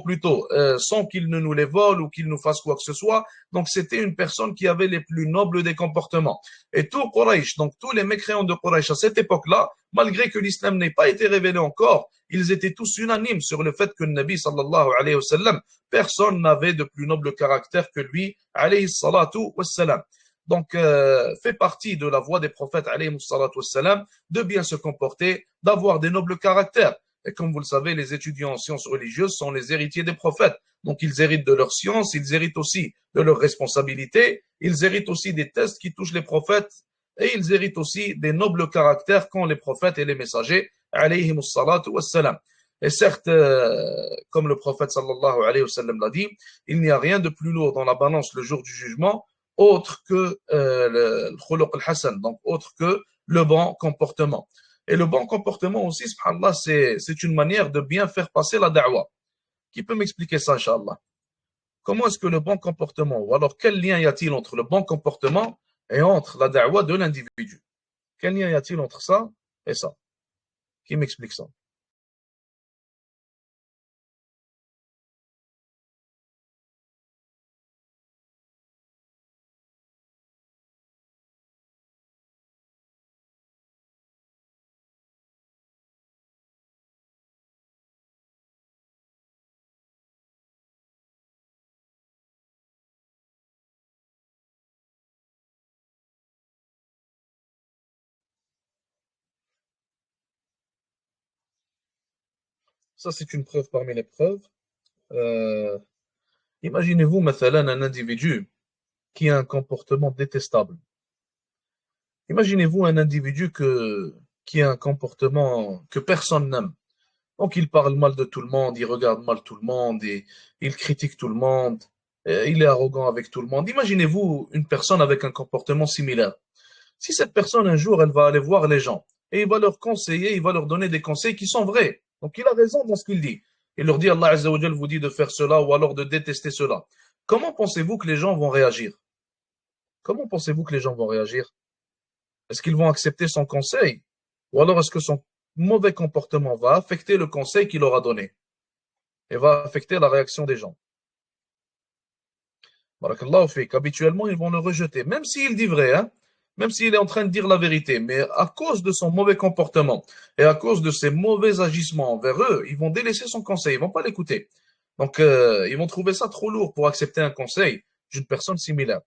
plutôt, sans qu'il ne nous les vole ou qu'il nous fasse quoi que ce soit. Donc c'était une personne qui avait les plus nobles des comportements. Et tout Quraysh, donc tous les mécréants de Quraysh à cette époque-là, malgré que l'islam n'ait pas été révélé encore, ils étaient tous unanimes sur le fait que le Nabi sallallahu alayhi wa sallam, personne n'avait de plus noble caractère que lui, alayhi salatu wassalam. Donc, fait partie de la voie des prophètes, alayhi salatu wassalam, de bien se comporter, d'avoir des nobles caractères. Et comme vous le savez, les étudiants en sciences religieuses sont les héritiers des prophètes. Donc, ils héritent de leur science, ils héritent aussi de leurs responsabilités, ils héritent aussi des tests qui touchent les prophètes, et ils héritent aussi des nobles caractères qu'ont les prophètes et les messagers, alayhi salatu wassalam. Et certes, comme le prophète sallallahu alayhi wa sallam l'a dit, il n'y a rien de plus lourd dans la balance le jour du jugement, autre que le khuluq al-hasan, donc autre que le bon comportement. Et le bon comportement aussi, subhanallah, c'est une manière de bien faire passer la da'wah. Qui peut m'expliquer ça, inshallah? Comment est-ce que le bon comportement, ou alors quel lien y a-t-il entre le bon comportement et entre la da'wah de l'individu? Quel lien y a-t-il entre ça et ça? Qui m'explique ça? Ça, c'est une preuve parmi les preuves. Euh, Imaginez-vous, mathalan, un individu qui a un comportement détestable. Imaginez-vous un individu qui a un comportement que personne n'aime. Donc, il parle mal de tout le monde, il regarde mal tout le monde, et il critique tout le monde, et il est arrogant avec tout le monde. Imaginez-vous une personne avec un comportement similaire. Si cette personne, un jour, elle va aller voir les gens, et il va leur conseiller, il va leur donner des conseils qui sont vrais. Donc, il a raison dans ce qu'il dit. Il leur dit, Allah Azza wa Jal vous dit de faire cela, ou alors de détester cela. Comment pensez-vous que les gens vont réagir? Comment pensez-vous que les gens vont réagir? Est-ce qu'ils vont accepter son conseil? Ou alors est-ce que son mauvais comportement va affecter le conseil qu'il aura donné et va affecter la réaction des gens? Barakallahu fik. Habituellement, ils vont le rejeter, même s'il dit vrai, hein? Même s'il est en train de dire la vérité. Mais à cause de son mauvais comportement et à cause de ses mauvais agissements envers eux, ils vont délaisser son conseil, ils vont pas l'écouter. Donc, ils vont trouver ça trop lourd pour accepter un conseil d'une personne similaire.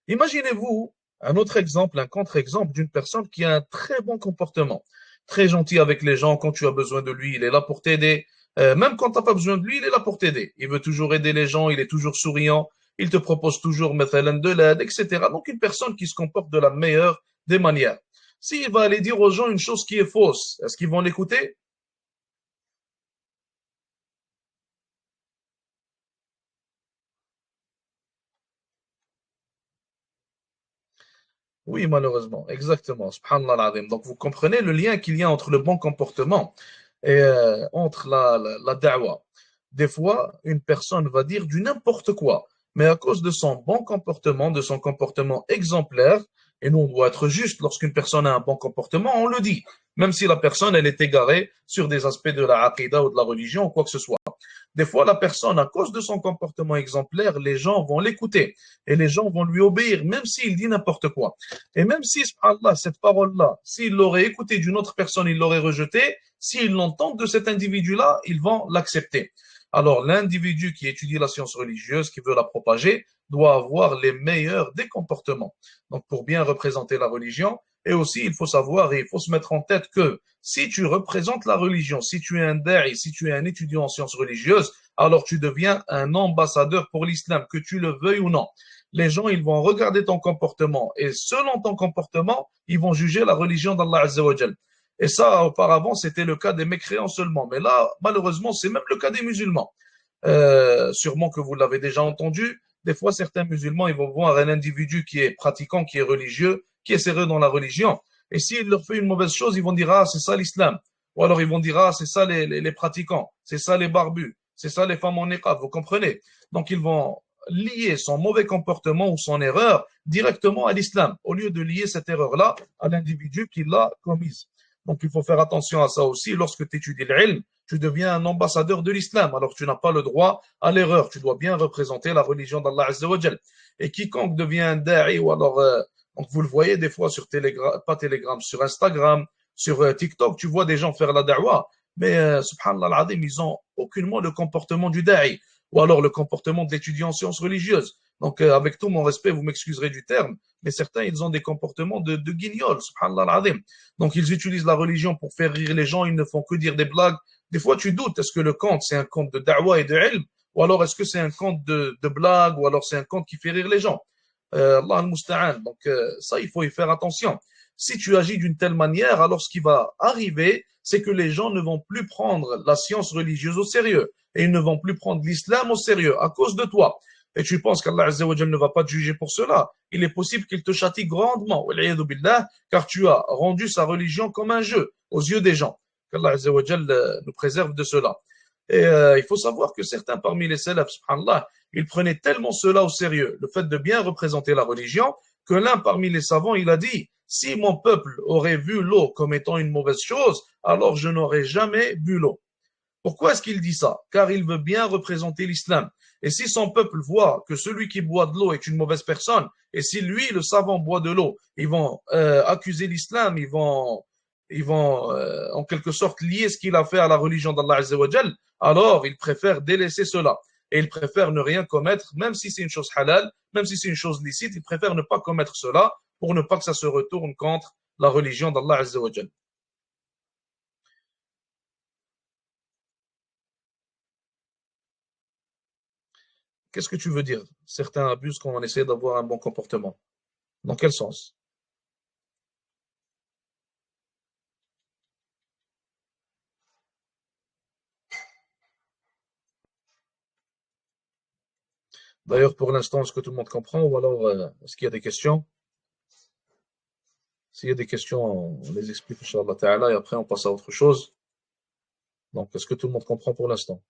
Imaginez-vous un autre exemple, un contre-exemple d'une personne qui a un très bon comportement, très gentil avec les gens. Quand tu as besoin de lui, il est là pour t'aider. Même quand tu n'as pas besoin de lui, il est là pour t'aider. Il veut toujours aider les gens, il est toujours souriant, il te propose toujours de l'aide, etc. Donc une personne qui se comporte de la meilleure des manières. S'il va aller dire aux gens une chose qui est fausse, est-ce qu'ils vont l'écouter? Oui, malheureusement, exactement. Subhanallah al-azim. Donc, vous comprenez le lien qu'il y a entre le bon comportement et entre la da'wah. Des fois, une personne va dire du n'importe quoi, mais à cause de son bon comportement, de son comportement exemplaire, et nous, on doit être juste lorsqu'une personne a un bon comportement, on le dit, même si la personne, elle est égarée sur des aspects de la aqidah ou de la religion ou quoi que ce soit. Des fois, la personne, à cause de son comportement exemplaire, les gens vont l'écouter et les gens vont lui obéir, même s'il dit n'importe quoi. Et même si, subhanallah, cette parole-là, s'il l'aurait écoutée d'une autre personne, il l'aurait rejetée, s'ils l'entendent de cet individu-là, ils vont l'accepter. Alors, l'individu qui étudie la science religieuse, qui veut la propager, doit avoir les meilleurs des comportements. Donc, pour bien représenter la religion, et aussi, il faut savoir et il faut se mettre en tête que si tu représentes la religion, si tu es un da'i, si tu es un étudiant en sciences religieuses, alors tu deviens un ambassadeur pour l'islam, que tu le veuilles ou non. Les gens, ils vont regarder ton comportement et selon ton comportement, ils vont juger la religion d'Allah Azza wa Jal. Et ça, auparavant, c'était le cas des mécréants seulement. Mais là, malheureusement, c'est même le cas des musulmans. Sûrement que vous l'avez déjà entendu. Des fois, certains musulmans, ils vont voir un individu qui est pratiquant, qui est religieux, qui est sérieux dans la religion. Et s'il leur fait une mauvaise chose, ils vont dire, ah, c'est ça l'islam. Ou alors ils vont dire, ah, c'est ça les pratiquants, c'est ça les barbus, c'est ça les femmes en niqab, vous comprenez? Donc ils vont lier son mauvais comportement ou son erreur directement à l'islam, au lieu de lier cette erreur-là à l'individu qui l'a commise. Donc il faut faire attention à ça aussi. Lorsque tu étudies l'ilm, tu deviens un ambassadeur de l'islam. Alors tu n'as pas le droit à l'erreur. Tu dois bien représenter la religion d'Allah Azza wa Jal. Et quiconque devient un da'i ou alors donc vous le voyez des fois sur Telegram, pas Telegram, sur Instagram, sur TikTok, tu vois des gens faire la da'wah, mais subhanallah al-azim, ils ont aucunement le comportement du da'i ou alors le comportement de l'étudiant en sciences religieuses. Donc avec tout mon respect, vous m'excuserez du terme, mais certains ils ont des comportements de guignols, subhanallah al-azim. Donc ils utilisent la religion pour faire rire les gens, ils ne font que dire des blagues. Des fois tu doutes, est-ce que le compte c'est un compte de da'wah et de ilm ou alors est-ce que c'est un compte de blagues ou alors c'est un compte qui fait rire les gens. Allah al-Musta'an. Donc ça, il faut y faire attention. Si tu agis d'une telle manière, alors ce qui va arriver, c'est que les gens ne vont plus prendre la science religieuse au sérieux et ils ne vont plus prendre l'islam au sérieux à cause de toi. Et tu penses qu'Allah Azza wa Jal ne va pas te juger pour cela. Il est possible qu'il te châtie grandement, billah, car tu as rendu sa religion comme un jeu aux yeux des gens. Qu'Allah Azza wa Jal nous préserve de cela. Et il faut savoir que certains parmi les salafs, subhanallah, ils prenaient tellement cela au sérieux, le fait de bien représenter la religion, que l'un parmi les savants, il a dit, si mon peuple aurait vu l'eau comme étant une mauvaise chose, alors je n'aurais jamais bu l'eau. Pourquoi est-ce qu'il dit ça? Car il veut bien représenter l'islam. Et si son peuple voit que celui qui boit de l'eau est une mauvaise personne, et si lui, le savant, boit de l'eau, ils vont accuser l'islam, ils vont en quelque sorte lier ce qu'il a fait à la religion d'Allah Azza wa Jal, alors ils préfèrent délaisser cela. Et ils préfèrent ne rien commettre, même si c'est une chose halal, même si c'est une chose licite, ils préfèrent ne pas commettre cela pour ne pas que ça se retourne contre la religion d'Allah Azza wa Jal. Qu'est-ce que tu veux dire? Certains abusent quand on essaie d'avoir un bon comportement. Dans quel sens? D'ailleurs, pour l'instant, est-ce que tout le monde comprend ou alors est-ce qu'il y a des questions? S'il y a des questions, on les explique, Inch'Allah Ta'ala, et après on passe à autre chose. Donc, est-ce que tout le monde comprend pour l'instant?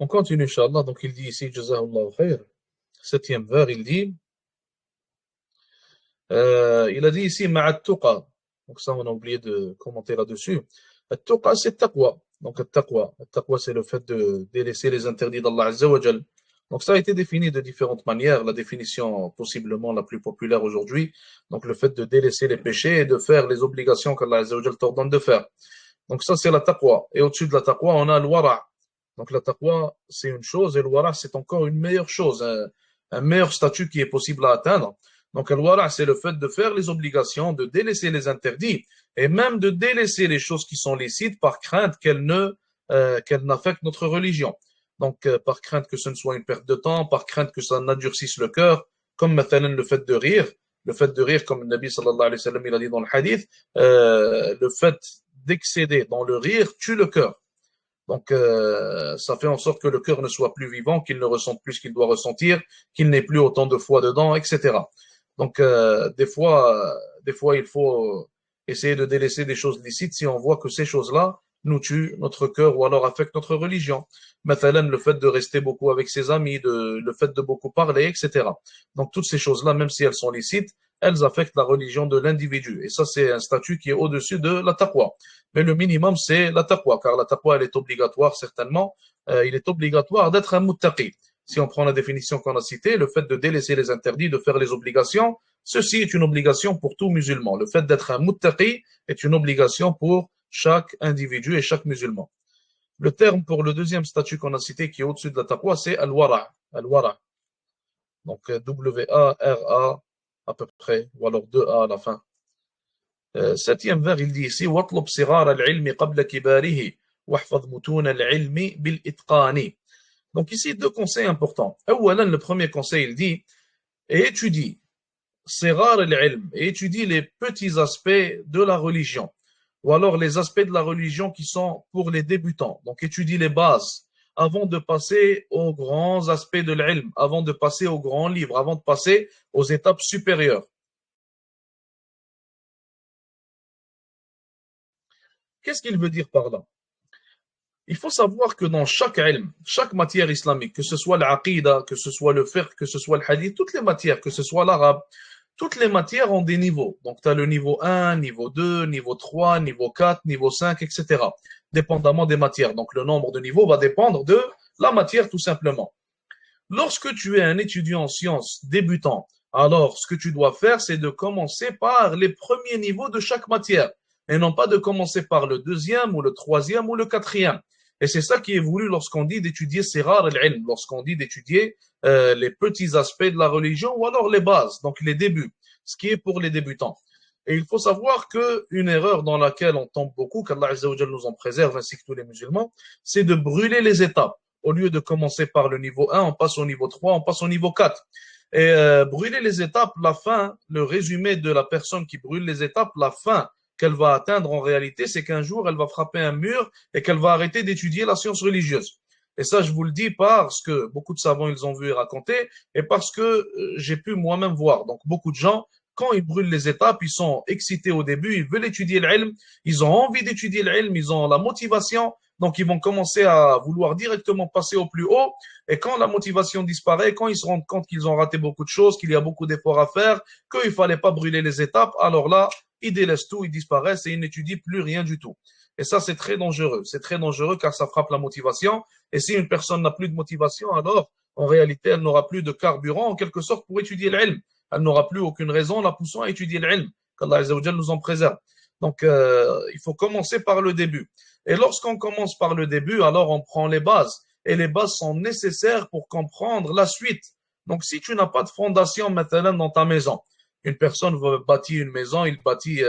On continue, Inch'Allah. Donc, il dit ici, Jazahullah khair. Septième vers, il dit, il a dit ici, ma'at-tuqa. Donc, ça, on a oublié de commenter là-dessus. At-tuqa, c'est taqwa. Donc, at-taqwa. At-taqwa, c'est le fait de délaisser les interdits d'Allah Azza wa Jal. Donc, ça a été défini de différentes manières. La définition, possiblement la plus populaire aujourd'hui. Donc, le fait de délaisser les péchés et de faire les obligations qu'Allah Azza wa Jal t'ordonne de faire. Donc, ça, c'est la taqwa. Et au-dessus de la taqwa, on a le wara'. Donc, la taqwa, c'est une chose et le wara', c'est encore une meilleure chose, un meilleur statut qui est possible à atteindre. Donc, le wara', c'est le fait de faire les obligations, de délaisser les interdits et même de délaisser les choses qui sont licites par crainte qu'elles n'affectent notre religion. Donc, par crainte que ce ne soit une perte de temps, par crainte que ça n'adurcisse le cœur, comme maintenant le fait de rire. Le fait de rire, comme le Nabi sallallahu alayhi wa sallam, il a dit dans le hadith, le fait d'excéder dans le rire tue le cœur. Donc, ça fait en sorte que le cœur ne soit plus vivant, qu'il ne ressente plus ce qu'il doit ressentir, qu'il n'ait plus autant de foi dedans, etc. Donc, Des fois, il faut essayer de délaisser des choses licites si on voit que ces choses-là nous tuent notre cœur ou alors affectent notre religion. Mathalan, le fait de rester beaucoup avec ses amis, le fait de beaucoup parler, etc. Donc, toutes ces choses-là, même si elles sont licites, elles affectent la religion de l'individu. Et ça, c'est un statut qui est au-dessus de la taqwa. Mais le minimum, c'est la taqwa, car la taqwa, elle est obligatoire, certainement. Il est obligatoire d'être un muttaqi. Si on prend la définition qu'on a citée, le fait de délaisser les interdits, de faire les obligations, ceci est une obligation pour tout musulman. Le fait d'être un muttaqi est une obligation pour chaque individu et chaque musulman. Le terme pour le deuxième statut qu'on a cité, qui est au-dessus de la taqwa, c'est al-wara'. Al-wara'. Donc, W-A-R-A, à peu près, ou alors 2 A à la fin. Septième vers, il dit ici, وَاطْلُبْ صِغَارَ الْعِلْمِ قَبْلَ كِبَارِهِ وَاحْفَظْ مُتُونَ الْعِلْمِ بِالْإِتْقَانِ. Donc ici, deux conseils importants. Le premier conseil, il dit, et étudie, صِغَارَ الْعِلْمِ, et étudie les petits aspects de la religion, ou alors les aspects de la religion qui sont pour les débutants. Donc étudie les bases, avant de passer aux grands aspects de l'ilm, avant de passer aux grands livres, avant de passer aux étapes supérieures. Qu'est-ce qu'il veut dire par là? Il faut savoir que dans chaque ilm, chaque matière islamique, que ce soit l'aqidah, que ce soit le fiqh, que ce soit le hadith, toutes les matières, que ce soit l'arabe, toutes les matières ont des niveaux. Donc, tu as le niveau 1, niveau 2, niveau 3, niveau 4, niveau 5, etc. Dépendamment des matières. Donc, le nombre de niveaux va dépendre de la matière, tout simplement. Lorsque tu es un étudiant en sciences débutant, alors ce que tu dois faire, c'est de commencer par les premiers niveaux de chaque matière et non pas de commencer par le deuxième ou le troisième ou le quatrième. Et c'est ça qui est voulu lorsqu'on dit d'étudier sirar al-ilm, lorsqu'on dit d'étudier les petits aspects de la religion ou alors les bases, donc les débuts, ce qui est pour les débutants. Et il faut savoir qu'une erreur dans laquelle on tombe beaucoup, qu'Allah Azza wa Jalla nous en préserve ainsi que tous les musulmans, c'est de brûler les étapes. Au lieu de commencer par le niveau 1, on passe au niveau 3, on passe au niveau 4. Et brûler les étapes, la fin, le résumé de la personne qui brûle les étapes, la fin qu'elle va atteindre en réalité, c'est qu'un jour, elle va frapper un mur et qu'elle va arrêter d'étudier la science religieuse. Et ça, je vous le dis parce que beaucoup de savants, ils ont vu et raconté, et parce que j'ai pu moi-même voir. Donc, beaucoup de gens, quand ils brûlent les étapes, ils sont excités au début, ils veulent étudier l'ilm, ils ont envie d'étudier l'ilm, ils ont la motivation, donc ils vont commencer à vouloir directement passer au plus haut, et quand la motivation disparaît, quand ils se rendent compte qu'ils ont raté beaucoup de choses, qu'il y a beaucoup d'efforts à faire, qu'il ne fallait pas brûler les étapes, alors là, ils délaissent tout, ils disparaissent et ils n'étudient plus rien du tout. Et ça, c'est très dangereux. C'est très dangereux car ça frappe la motivation. Et si une personne n'a plus de motivation, alors, en réalité, elle n'aura plus de carburant, en quelque sorte, pour étudier l'ilm. Elle n'aura plus aucune raison la poussant à étudier l'ilm. Qu'Allah Azza wa Jalla nous en préserve. Donc, il faut commencer par le début. Et lorsqu'on commence par le début, alors on prend les bases. Et les bases sont nécessaires pour comprendre la suite. Donc, si tu n'as pas de fondation maintenant dans ta maison, une personne veut bâtir une maison, il bâtit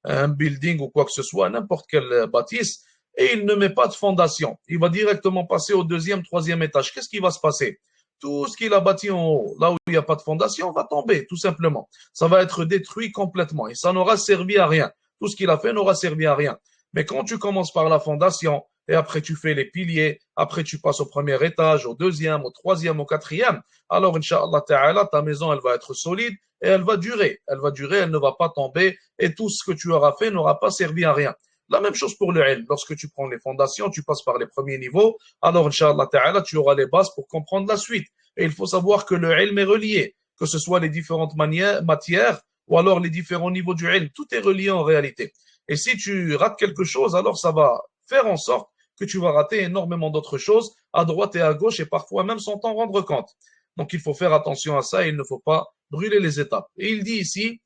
un building ou quoi que ce soit, n'importe quelle bâtisse, et il ne met pas de fondation. Il va directement passer au deuxième, troisième étage. Qu'est-ce qui va se passer? Tout ce qu'il a bâti en haut, là où il n'y a pas de fondation, va tomber, tout simplement. Ça va être détruit complètement et ça n'aura servi à rien. Tout ce qu'il a fait n'aura servi à rien. Mais quand tu commences par la fondation, et après tu fais les piliers, après tu passes au premier étage, au deuxième, au troisième, au quatrième, alors, Inch'Allah Ta'ala, ta maison, elle va être solide et elle va durer. Elle va durer, elle ne va pas tomber et tout ce que tu auras fait n'aura pas servi à rien. La même chose pour le ilm. Lorsque tu prends les fondations, tu passes par les premiers niveaux, alors, Inch'Allah Ta'ala, tu auras les bases pour comprendre la suite. Et il faut savoir que le ilm est relié, que ce soit les différentes matières ou alors les différents niveaux du ilm. Tout est relié en réalité. Et si tu rates quelque chose, alors ça va faire en sorte que tu vas rater énormément d'autres choses à droite et à gauche et parfois même sans t'en rendre compte. Donc il faut faire attention à ça et il ne faut pas brûler les étapes. Et il dit ici,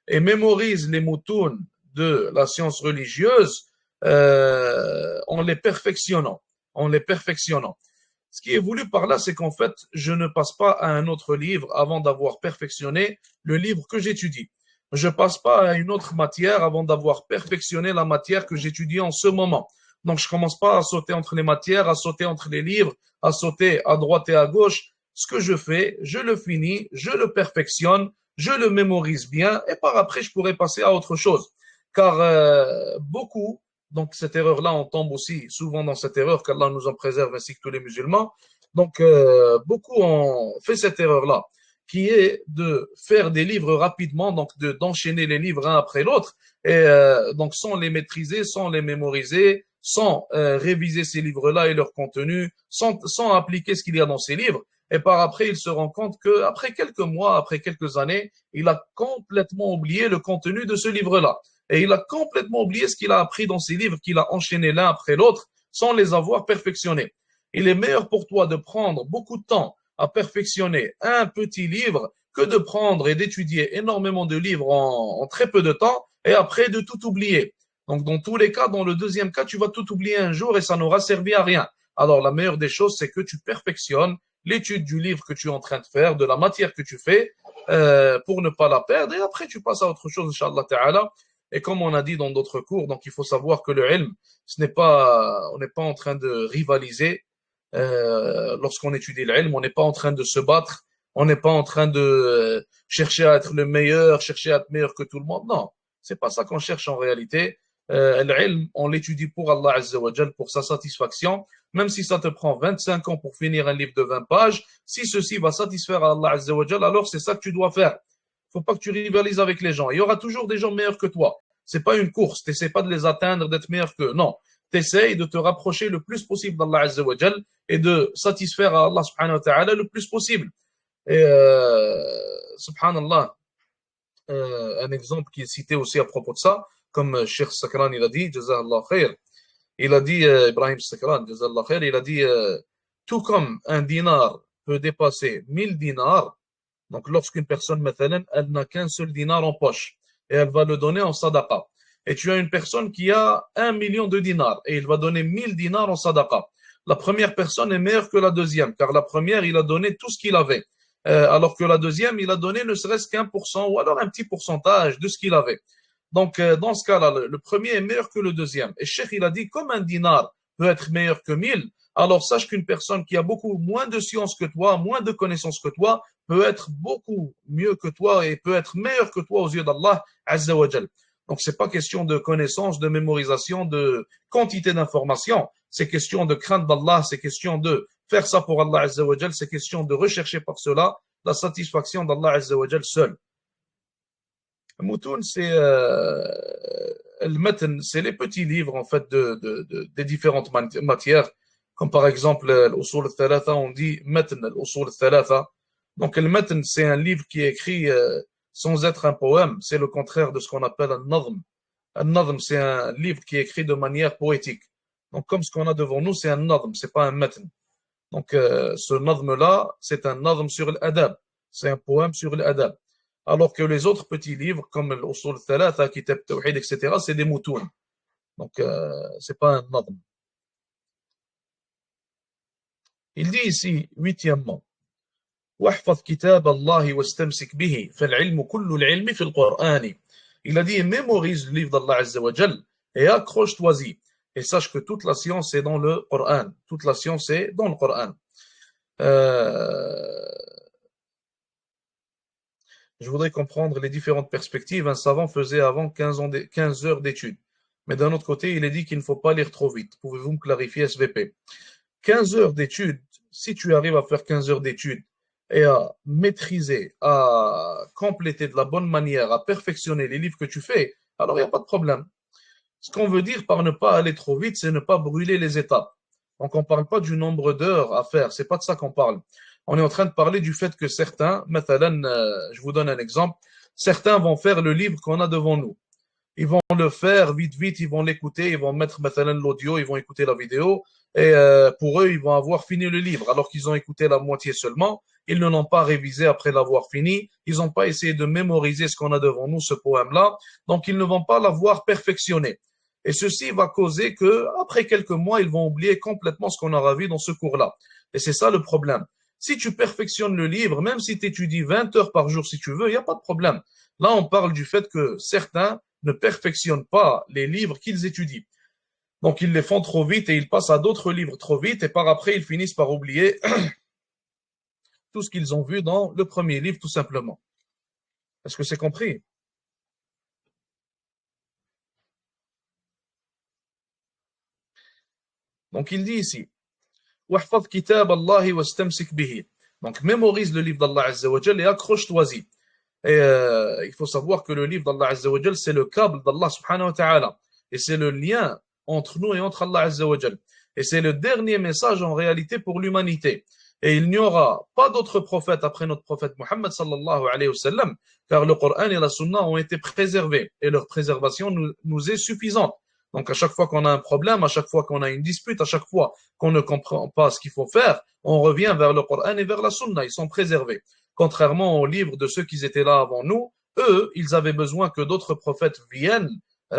et mémorise les moutons de la science religieuse en les perfectionnant. En les perfectionnant. Ce qui est voulu par là, c'est qu'en fait, je ne passe pas à un autre livre avant d'avoir perfectionné le livre que j'étudie. Je ne passe pas à une autre matière avant d'avoir perfectionné la matière que j'étudie en ce moment. Donc, je ne commence pas à sauter entre les matières, à sauter entre les livres, à sauter à droite et à gauche. Ce que je fais, je le finis, je le perfectionne, je le mémorise bien et par après, je pourrais passer à autre chose. Car beaucoup, donc cette erreur-là, on tombe aussi souvent dans cette erreur qu'Allah nous en préserve ainsi que tous les musulmans. Donc, beaucoup ont fait cette erreur-là qui est de faire des livres rapidement, donc d'enchaîner les livres un après l'autre, et donc sans les maîtriser, sans les mémoriser, sans réviser ces livres-là et leur contenu, sans appliquer ce qu'il y a dans ces livres. Et par après, il se rend compte qu'après quelques mois, après quelques années, il a complètement oublié le contenu de ce livre-là. Et il a complètement oublié ce qu'il a appris dans ces livres qu'il a enchaînés l'un après l'autre sans les avoir perfectionnés. Il est meilleur pour toi de prendre beaucoup de temps à perfectionner un petit livre que de prendre et d'étudier énormément de livres en très peu de temps et après de tout oublier. Donc, dans tous les cas, dans le deuxième cas, tu vas tout oublier un jour et ça n'aura servi à rien. Alors, la meilleure des choses, c'est que tu perfectionnes l'étude du livre que tu es en train de faire, de la matière que tu fais, pour ne pas la perdre. Et après, tu passes à autre chose, Inch'Allah Ta'ala. Et comme on a dit dans d'autres cours, donc il faut savoir que le ilm, on n'est pas en train de rivaliser. Lorsqu'on étudie l'ilm, on n'est pas en train de se battre, on n'est pas en train de chercher à être le meilleur, chercher à être meilleur que tout le monde. Non, c'est pas ça qu'on cherche en réalité. L'ilm, on l'étudie pour Allah Azza wa Jal, pour sa satisfaction. Même si ça te prend 25 ans pour finir un livre de 20 pages, si ceci va satisfaire Allah Azza wa Jal, alors c'est ça que tu dois faire. Faut pas que tu rivalises avec les gens. Il y aura toujours des gens meilleurs que toi. C'est pas une course. T'essaies pas de les atteindre, d'être meilleur qu'eux. Non. T'essayes de te rapprocher le plus possible d'Allah Azza wa Jal et de satisfaire à Allah subhanahu wa ta'ala le plus possible. Et subhanallah, un exemple qui est cité aussi à propos de ça, comme Cheikh Sakran il a dit, Jazallah khair, il a dit, Ibrahim Sakran, Jazallah khair, il a dit, tout comme un dinar peut dépasser 1000 dinars, donc lorsqu'une personne, mathalan, elle n'a qu'un seul dinar en poche, et elle va le donner en sadaqa, et tu as une personne qui a 1 million de dinars, et il va donner 1000 dinars en sadaqa. La première personne est meilleure que la deuxième, car la première, il a donné tout ce qu'il avait. Alors que la deuxième, il a donné ne serait-ce qu'1% ou alors un petit pourcentage de ce qu'il avait. Donc, dans ce cas-là, le premier est meilleur que le deuxième. Et Cheikh, il a dit, comme un dinar peut être meilleur que 1000, alors sache qu'une personne qui a beaucoup moins de science que toi, moins de connaissances que toi, peut être beaucoup mieux que toi et peut être meilleur que toi aux yeux d'Allah Azza wa Jal. Donc, c'est pas question de connaissance, de mémorisation, de quantité d'informations. C'est question de crainte d'Allah, c'est question de faire ça pour Allah Azza wa Jal, c'est question de rechercher par cela la satisfaction d'Allah Azza wa Jal seul. Moutoun, c'est le matn, c'est les petits livres en fait des différentes matières, comme par exemple l'usul al-thalatha, on dit matn l'usul al-thalatha. Donc le matn, c'est un livre qui est écrit sans être un poème, c'est le contraire de ce qu'on appelle un nadm. Un nadm, c'est un livre qui est écrit de manière poétique. Donc comme ce qu'on a devant nous, c'est un nadm, c'est pas un matn. Donc, ce nadm-là, c'est un nadm sur l'adab. C'est un poème sur l'adab. Alors que les autres petits livres, comme l'usul thalatha, kitab tawhid, etc., c'est des moutoun. Donc, c'est pas un nadm. Il dit ici, huitièmement, واحفظ كتاب الله واستمسك به فالعلم كل العلم في القرآن. Il a dit, mémorise le livre d'Allah Azza wa Jal et accroche-toi-y. Et sache que toute la science est dans le Coran. Toute la science est dans le Coran. Euh, Je voudrais comprendre les différentes perspectives. Un savant faisait avant 15 heures d'études. Mais d'un autre côté, il est dit qu'il ne faut pas lire trop vite. Pouvez-vous me clarifier, SVP? 15 heures d'études, si tu arrives à faire 15 heures d'études et à maîtriser, à compléter de la bonne manière, à perfectionner les livres que tu fais, alors il n'y a pas de problème. Ce qu'on veut dire par ne pas aller trop vite, c'est ne pas brûler les étapes. Donc, on ne parle pas du nombre d'heures à faire, c'est pas de ça qu'on parle. On est en train de parler du fait que certains, mathalan, je vous donne un exemple, certains vont faire le livre qu'on a devant nous. Ils vont le faire vite, vite, ils vont l'écouter, ils vont mettre mathalan l'audio, ils vont écouter la vidéo, et pour eux, ils vont avoir fini le livre, alors qu'ils ont écouté la moitié seulement. Ils ne l'ont pas révisé après l'avoir fini, ils n'ont pas essayé de mémoriser ce qu'on a devant nous, ce poème-là, donc ils ne vont pas l'avoir perfectionné. Et ceci va causer que, après quelques mois, ils vont oublier complètement ce qu'on aura vu dans ce cours-là. Et c'est ça le problème. Si tu perfectionnes le livre, même si tu étudies 20 heures par jour si tu veux, il n'y a pas de problème. Là, on parle du fait que certains ne perfectionnent pas les livres qu'ils étudient. Donc, ils les font trop vite et ils passent à d'autres livres trop vite et par après, ils finissent par oublier tout ce qu'ils ont vu dans le premier livre, tout simplement. Est-ce que c'est compris? Donc, il dit ici, واحفظ كتاب الله واستمسك به. Donc, mémorise le livre d'Allah Azza wa Jal et accroche-toi-y. Et il faut savoir que le livre d'Allah Azza wa Jal, c'est le câble d'Allah subhanahu wa ta'ala. Et c'est le lien entre nous et entre Allah Azza wa Jal. Et c'est le dernier message en réalité pour l'humanité. Et il n'y aura pas d'autres prophètes après notre prophète Muhammad sallallahu alayhi wa sallam, car le Coran et la Sunna ont été préservés et leur préservation nous est suffisante. Donc à chaque fois qu'on a un problème, à chaque fois qu'on a une dispute, à chaque fois qu'on ne comprend pas ce qu'il faut faire, on revient vers le Coran et vers la Sunna. Ils sont préservés. Contrairement aux livres de ceux qui étaient là avant nous, eux, ils avaient besoin que d'autres prophètes viennent les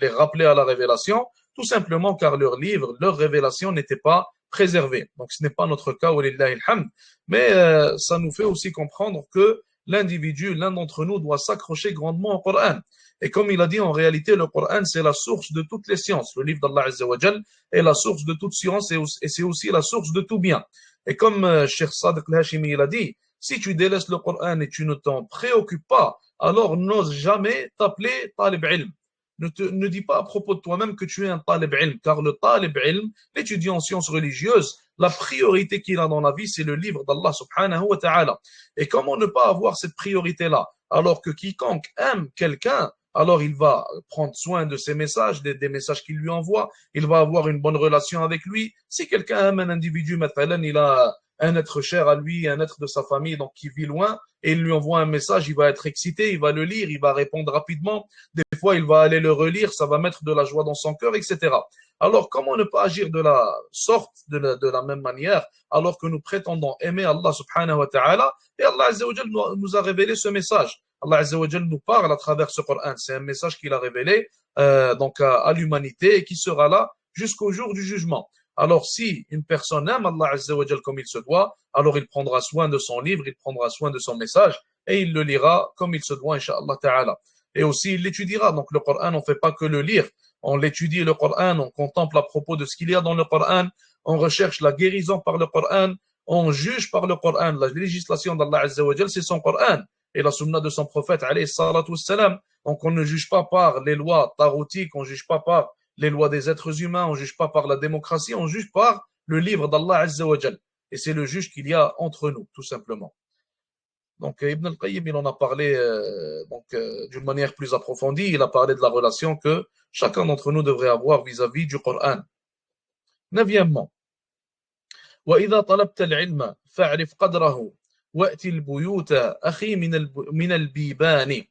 rappeler à la révélation, tout simplement car leurs livres, leurs révélations n'étaient pas préservées. Donc ce n'est pas notre cas, walillahi alhamd, mais ça nous fait aussi comprendre que l'individu, l'un d'entre nous, doit s'accrocher grandement au Coran. Et comme il a dit, en réalité, le Coran, c'est la source de toutes les sciences. Le livre d'Allah Azza wa Jal est la source de toute science et c'est aussi la source de tout bien. Et comme Cheikh Sadiq al-Hashimi il a dit, si tu délaisses le Coran et tu ne t'en préoccupes pas, alors n'ose jamais t'appeler talib ilm. Ne dis pas à propos de toi-même que tu es un talib ilm, car le talib ilm, l'étudiant en sciences religieuses, la priorité qu'il a dans la vie, c'est le livre d'Allah subhanahu wa ta'ala. Et comment ne pas avoir cette priorité-là, alors que quiconque aime quelqu'un, alors il va prendre soin de ses messages, des messages qu'il lui envoie, il va avoir une bonne relation avec lui. Si quelqu'un aime un individu, maintenant, il a un être cher à lui, un être de sa famille, donc qui vit loin, et il lui envoie un message, il va être excité, il va le lire, il va répondre rapidement. Des fois, il va aller le relire, ça va mettre de la joie dans son cœur, etc. Alors, comment ne pas agir de la sorte, de la même manière, alors que nous prétendons aimer Allah subhanahu wa ta'ala, et Allah Azza wa Jal nous a révélé ce message. Allah Azza wa Jal nous parle à travers ce Coran. C'est un message qu'il a révélé à l'humanité et qui sera là jusqu'au jour du jugement. Alors, si une personne aime Allah Azza wa Jal comme il se doit, alors il prendra soin de son livre, il prendra soin de son message et il le lira comme il se doit, Inch'Allah Ta'ala. Et aussi, il l'étudiera. Donc, le Coran, on ne fait pas que le lire. On l'étudie, le Coran, on contemple à propos de ce qu'il y a dans le Coran, on recherche la guérison par le Coran, on juge par le Coran. La législation d'Allah Azza wa Jal, c'est son Coran et la sunna de son prophète, alayhi salatu wassalam. Donc, on ne juge pas par les lois taroutiques, on ne juge pas par les lois des êtres humains, on ne juge pas par la démocratie, on juge par le livre d'Allah Azza wa Jal. Et c'est le juge qu'il y a entre nous, tout simplement. Donc, Ibn al-Qayyim, il en a parlé d'une manière plus approfondie. Il a parlé de la relation que chacun d'entre nous devrait avoir vis-à-vis du Coran. Neuvièmement, وَإِذَا طَلَبْتَ الْعِلْمَ فَاعْرِفْ قَدْرَهُ وَأْتِ الْبُيُوتَ أَخِي مِنَ الْبِيبَانِ.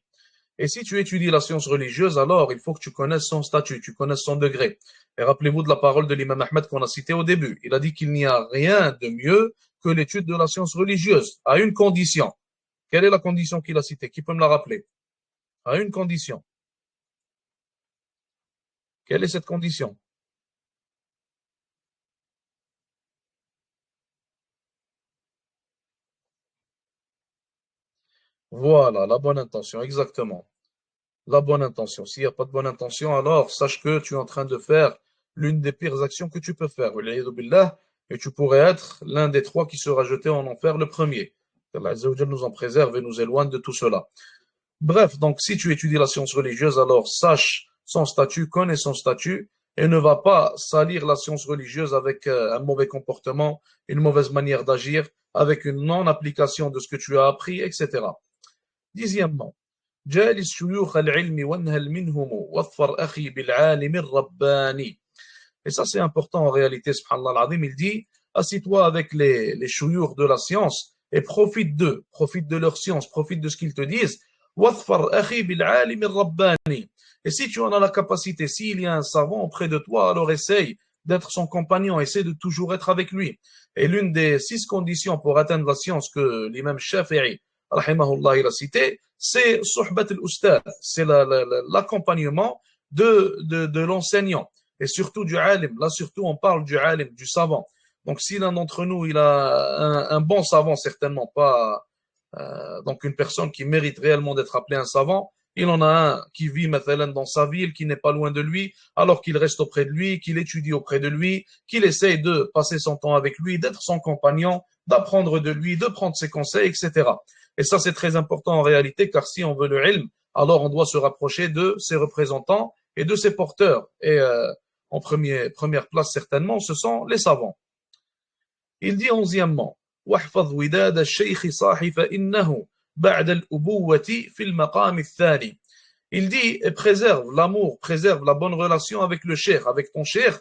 Et si tu étudies la science religieuse, alors il faut que tu connaisses son statut, tu connaisses son degré. Et rappelez-vous de la parole de l'imam Ahmed qu'on a citée au début. Il a dit qu'il n'y a rien de mieux que l'étude de la science religieuse, à une condition. Quelle est la condition qu'il a citée? Qui peut me la rappeler? À une condition. Quelle est cette condition? Voilà, la bonne intention, exactement. La bonne intention. S'il n'y a pas de bonne intention, alors sache que tu es en train de faire l'une des pires actions que tu peux faire. Et tu pourrais être l'un des trois qui sera jeté en enfer le premier. Allah Azza wa Jalla nous en préserve et nous éloigne de tout cela. Bref, donc si tu étudies la science religieuse, alors sache son statut, connais son statut et ne va pas salir la science religieuse avec un mauvais comportement, une mauvaise manière d'agir, avec une non-application de ce que tu as appris, etc. Dixièmement, جالس شيوخ العلم وانهل منهم واظفر أخي بالعالم الرباني. Et ça, c'est important en réalité, subhanallah al-azim. Il dit, assis-toi avec les chouyours de la science et profite d'eux, profite de leur science, profite de ce qu'ils te disent. وَاظْفَرْ أَخِي بِالْعَالِمِ الرَّبَّانِ. Et si tu en as la capacité, s'il y a un savant auprès de toi, alors essaye d'être son compagnon, essaye de toujours être avec lui. Et l'une des 6 conditions pour atteindre la science que l'imam Shafi'i, rahimahullah, il a cité, c'est suhbat al-ustad, c'est l'accompagnement de l'enseignant. Et surtout du alim. Là, surtout, on parle du alim, du savant. Donc, si l'un d'entre nous, il a un bon savant, certainement pas, donc une personne qui mérite réellement d'être appelée un savant, il en a un qui vit maintenant dans sa ville, qui n'est pas loin de lui, alors qu'il reste auprès de lui, qu'il étudie auprès de lui, qu'il essaye de passer son temps avec lui, d'être son compagnon, d'apprendre de lui, de prendre ses conseils, etc. Et ça, c'est très important en réalité, car si on veut le ilm, alors on doit se rapprocher de ses représentants et de ses porteurs. Et en première place, certainement, ce sont les savants. Il dit onzièmement, واحفظ وداد الشيخ صاحي فإنه بعد الأبوة في المقام الثاني. Il dit, et préserve l'amour, préserve la bonne relation avec le cheikh, avec ton cheikh,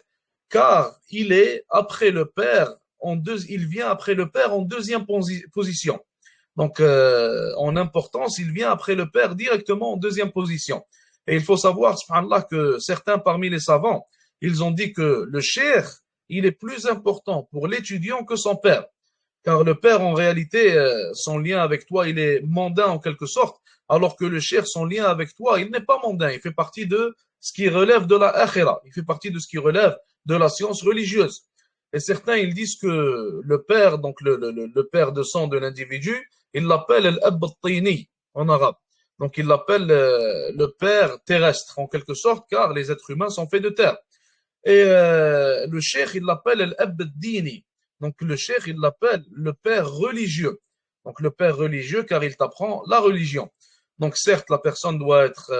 car il est après le père, il vient après le père en deuxième position. Donc, en importance, il vient après le père directement en deuxième position. Et il faut savoir, subhanallah, que certains parmi les savants, ils ont dit que le cheikh, il est plus important pour l'étudiant que son père. Car le père, en réalité, son lien avec toi, il est mondain en quelque sorte, alors que le cheikh, son lien avec toi, il n'est pas mondain. Il fait partie de ce qui relève de la akhira. Il fait partie de ce qui relève de la science religieuse. Et certains, ils disent que le père, donc le père de sang de l'individu, il l'appelle l'ab al-tini en arabe. Donc, il l'appelle le père terrestre en quelque sorte, car les êtres humains sont faits de terre. Et le cheikh, il l'appelle l'ab al-dini. Donc, le cheikh, il l'appelle le père religieux. Donc, le père religieux, car il t'apprend la religion. Donc, certes, la personne doit être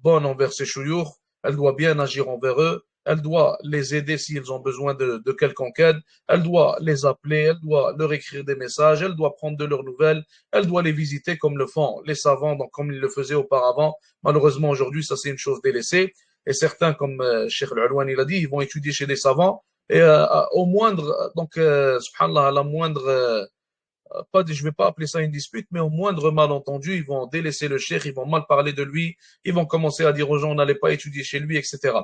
bonne envers ses chouyours, elle doit bien agir envers eux, elle doit les aider s'ils ont besoin de quelconque aide, elle doit les appeler, elle doit leur écrire des messages, elle doit prendre de leurs nouvelles, elle doit les visiter comme le font les savants, donc comme ils le faisaient auparavant. Malheureusement, aujourd'hui, ça c'est une chose délaissée. Et certains, comme Cheikh Al-Alwan, il a dit, ils vont étudier chez des savants, et au moindre, donc, subhanallah, à la moindre pas, je ne vais pas appeler ça une dispute, mais au moindre malentendu, ils vont délaisser le cheikh, ils vont mal parler de lui, ils vont commencer à dire aux gens, on n'allait pas étudier chez lui, etc.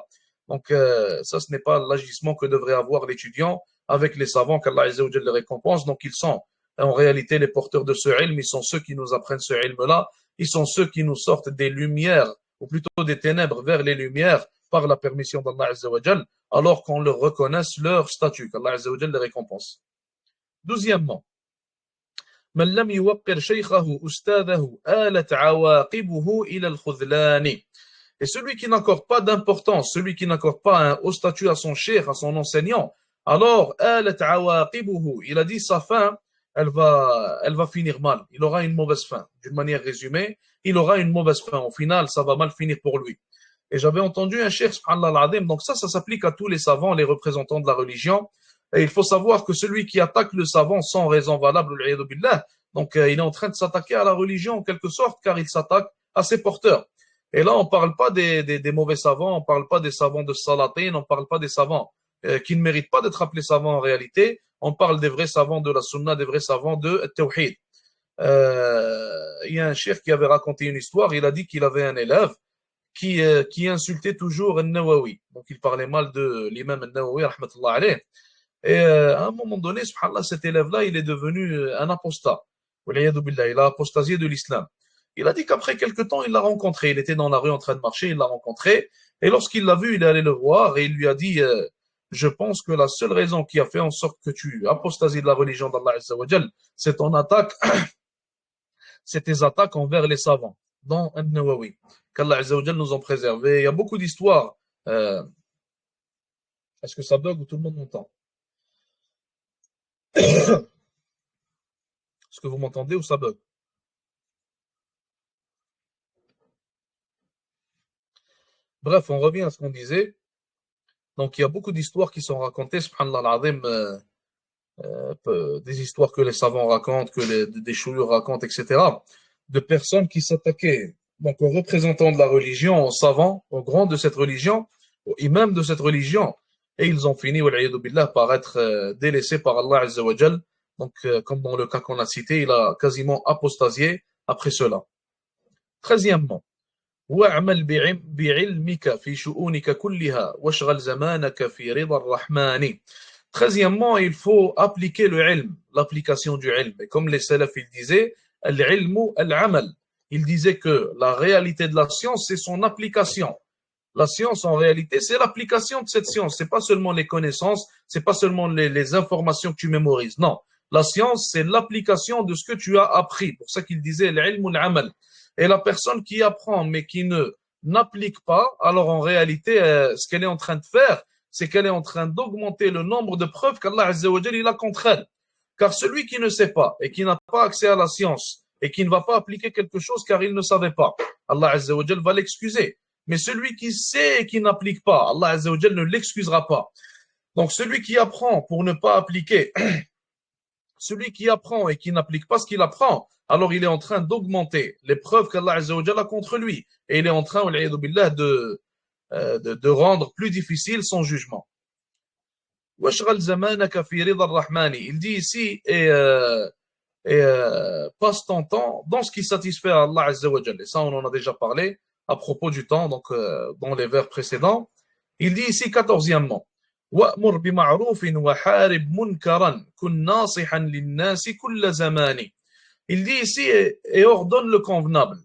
Donc, ça, ce n'est pas l'agissement que devrait avoir l'étudiant avec les savants qu'Allah Azza wa Jalla les récompense. Donc, ils sont en réalité les porteurs de ce ilm, ils sont ceux qui nous apprennent ce ilm-là, ils sont ceux qui nous sortent des lumières, ou plutôt des ténèbres vers les lumières par la permission d'Allah Azza wa Jalla, alors qu'on leur reconnaisse leur statut, qu'Allah Azza wa Jalla les récompense. Douzièmement, من لم يوقر شيخه أستاذه آلت عواقبه إلى الخذلان. Et celui qui n'accorde pas d'importance, celui qui n'accorde pas un haut statut à son cheikh, à son enseignant, alors آلت عواقبه, il a dit sa fin, elle va finir mal. Il aura une mauvaise fin. D'une manière résumée, il aura une mauvaise fin. Au final, ça va mal finir pour lui. Et j'avais entendu un cheikh, subhanallah al-azim, donc ça s'applique à tous les savants, les représentants de la religion. Et il faut savoir que celui qui attaque le savant sans raison valable, donc il est en train de s'attaquer à la religion en quelque sorte, car il s'attaque à ses porteurs. Et là, on ne parle pas des mauvais savants, on ne parle pas des savants de Salatin, on ne parle pas des savants qui ne méritent pas d'être appelés savants en réalité. On parle des vrais savants de la Sunna, des vrais savants de Tawhid. Il y a un cheikh qui avait raconté une histoire, il a dit qu'il avait un élève qui insultait toujours An-Nawawi. Donc il parlait mal de l'imam An-Nawawi, rahmatullah alayh. Et à un moment donné, subhanallah, cet élève-là, il est devenu un apostat. Il a apostasié de l'islam. Il a dit qu'après quelque temps, il l'a rencontré. Il était dans la rue en train de marcher, il l'a rencontré. Et lorsqu'il l'a vu, il est allé le voir et il lui a dit je pense que la seule raison qui a fait en sorte que tu apostasies de la religion d'Allah Azza wa Jal, c'est ton attaque, c'est tes attaques envers les savants, dans An-Nawawi. Qu'Allah Azza wa Jal nous en préserve. Et il y a beaucoup d'histoires. Est-ce que ça bug ou tout le monde m'entend? Est-ce que vous m'entendez ou ça bug? Bref, on revient à ce qu'on disait. Donc, il y a beaucoup d'histoires qui sont racontées, subhanallah al-azim, des histoires que les savants racontent, des chouïurs racontent, etc., de personnes qui s'attaquaient donc aux représentants de la religion, aux savants, aux grands de cette religion, aux imams de cette religion, et ils ont fini, wal'iyadu billah, par être délaissés par Allah Azza wa Jal. Donc, comme dans le cas qu'on a cité, il a quasiment apostasié après cela. 13e. واعمل بعلمك في شؤونك كلها واشغل زمانك في رضا الرحمن. 13e, il faut appliquer le ilm, l'application du ilm. Et comme les salafs, ils disaient, al-ilmu al-amal. Ils disaient que la réalité de la science, c'est son application. La science, en réalité, c'est l'application de cette science. C'est pas seulement les connaissances, c'est pas seulement les informations que tu mémorises. Non. La science, c'est l'application de ce que tu as appris. Pour ça qu'il disait al-ilmu al-amal. Et la personne qui apprend mais qui ne n'applique pas, alors en réalité, ce qu'elle est en train de faire, c'est qu'elle est en train d'augmenter le nombre de preuves qu'Allah Azza wa Jalla il a contre elle. Car celui qui ne sait pas et qui n'a pas accès à la science et qui ne va pas appliquer quelque chose car il ne savait pas, Allah Azza wa Jalla va l'excuser. Mais celui qui sait et qui n'applique pas, Allah Azza wa Jalla ne l'excusera pas. Donc celui qui apprend pour ne pas appliquer, celui qui apprend et qui n'applique pas ce qu'il apprend, alors il est en train d'augmenter les preuves qu'Allah Azza wa Jalla a contre lui. Et il est en train, billah, de rendre plus difficile son jugement. Il dit ici, passe ton temps dans ce qui satisfait Allah Azza wa Jalla. Et ça, on en a déjà parlé à propos du temps, donc dans les vers précédents. Il dit ici, 14e. وَأْمُرْ بِمَعْرُوفٍ وَحَارِبْ مُنْكَرًا كُنْ نَاصِحًا لِلنَّاسِ كُلَّ زَمَانِ. Il dit ici, et ordonne le convenable,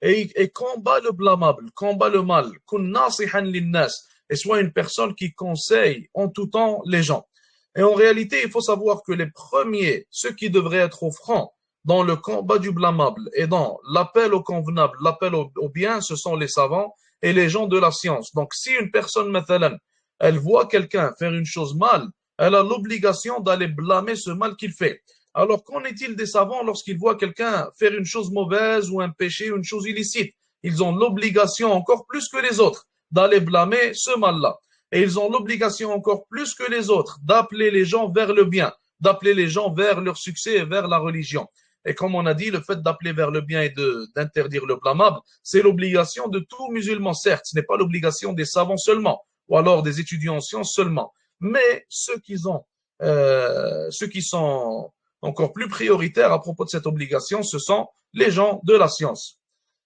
et combat le blâmable, combat le mal, كُنْ نَاصِحًا لِلنَّاسِ, et soit une personne qui conseille en tout temps les gens. Et en réalité, il faut savoir que les premiers, ceux qui devraient être au front dans le combat du blâmable et dans l'appel au convenable, l'appel au bien, ce sont les savants et les gens de la science. Donc, si une personne, mathalan, elle voit quelqu'un faire une chose mal, elle a l'obligation d'aller blâmer ce mal qu'il fait. Alors, qu'en est-il des savants lorsqu'ils voient quelqu'un faire une chose mauvaise ou un péché, une chose illicite? Ils ont l'obligation encore plus que les autres d'aller blâmer ce mal-là. Et ils ont l'obligation encore plus que les autres d'appeler les gens vers le bien, d'appeler les gens vers leur succès et vers la religion. Et comme on a dit, le fait d'appeler vers le bien et d'interdire le blâmable, c'est l'obligation de tout musulman, certes, ce n'est pas l'obligation des savants seulement, ou alors des étudiants en sciences seulement. Mais ceux qui sont encore plus prioritaires à propos de cette obligation, ce sont les gens de la science.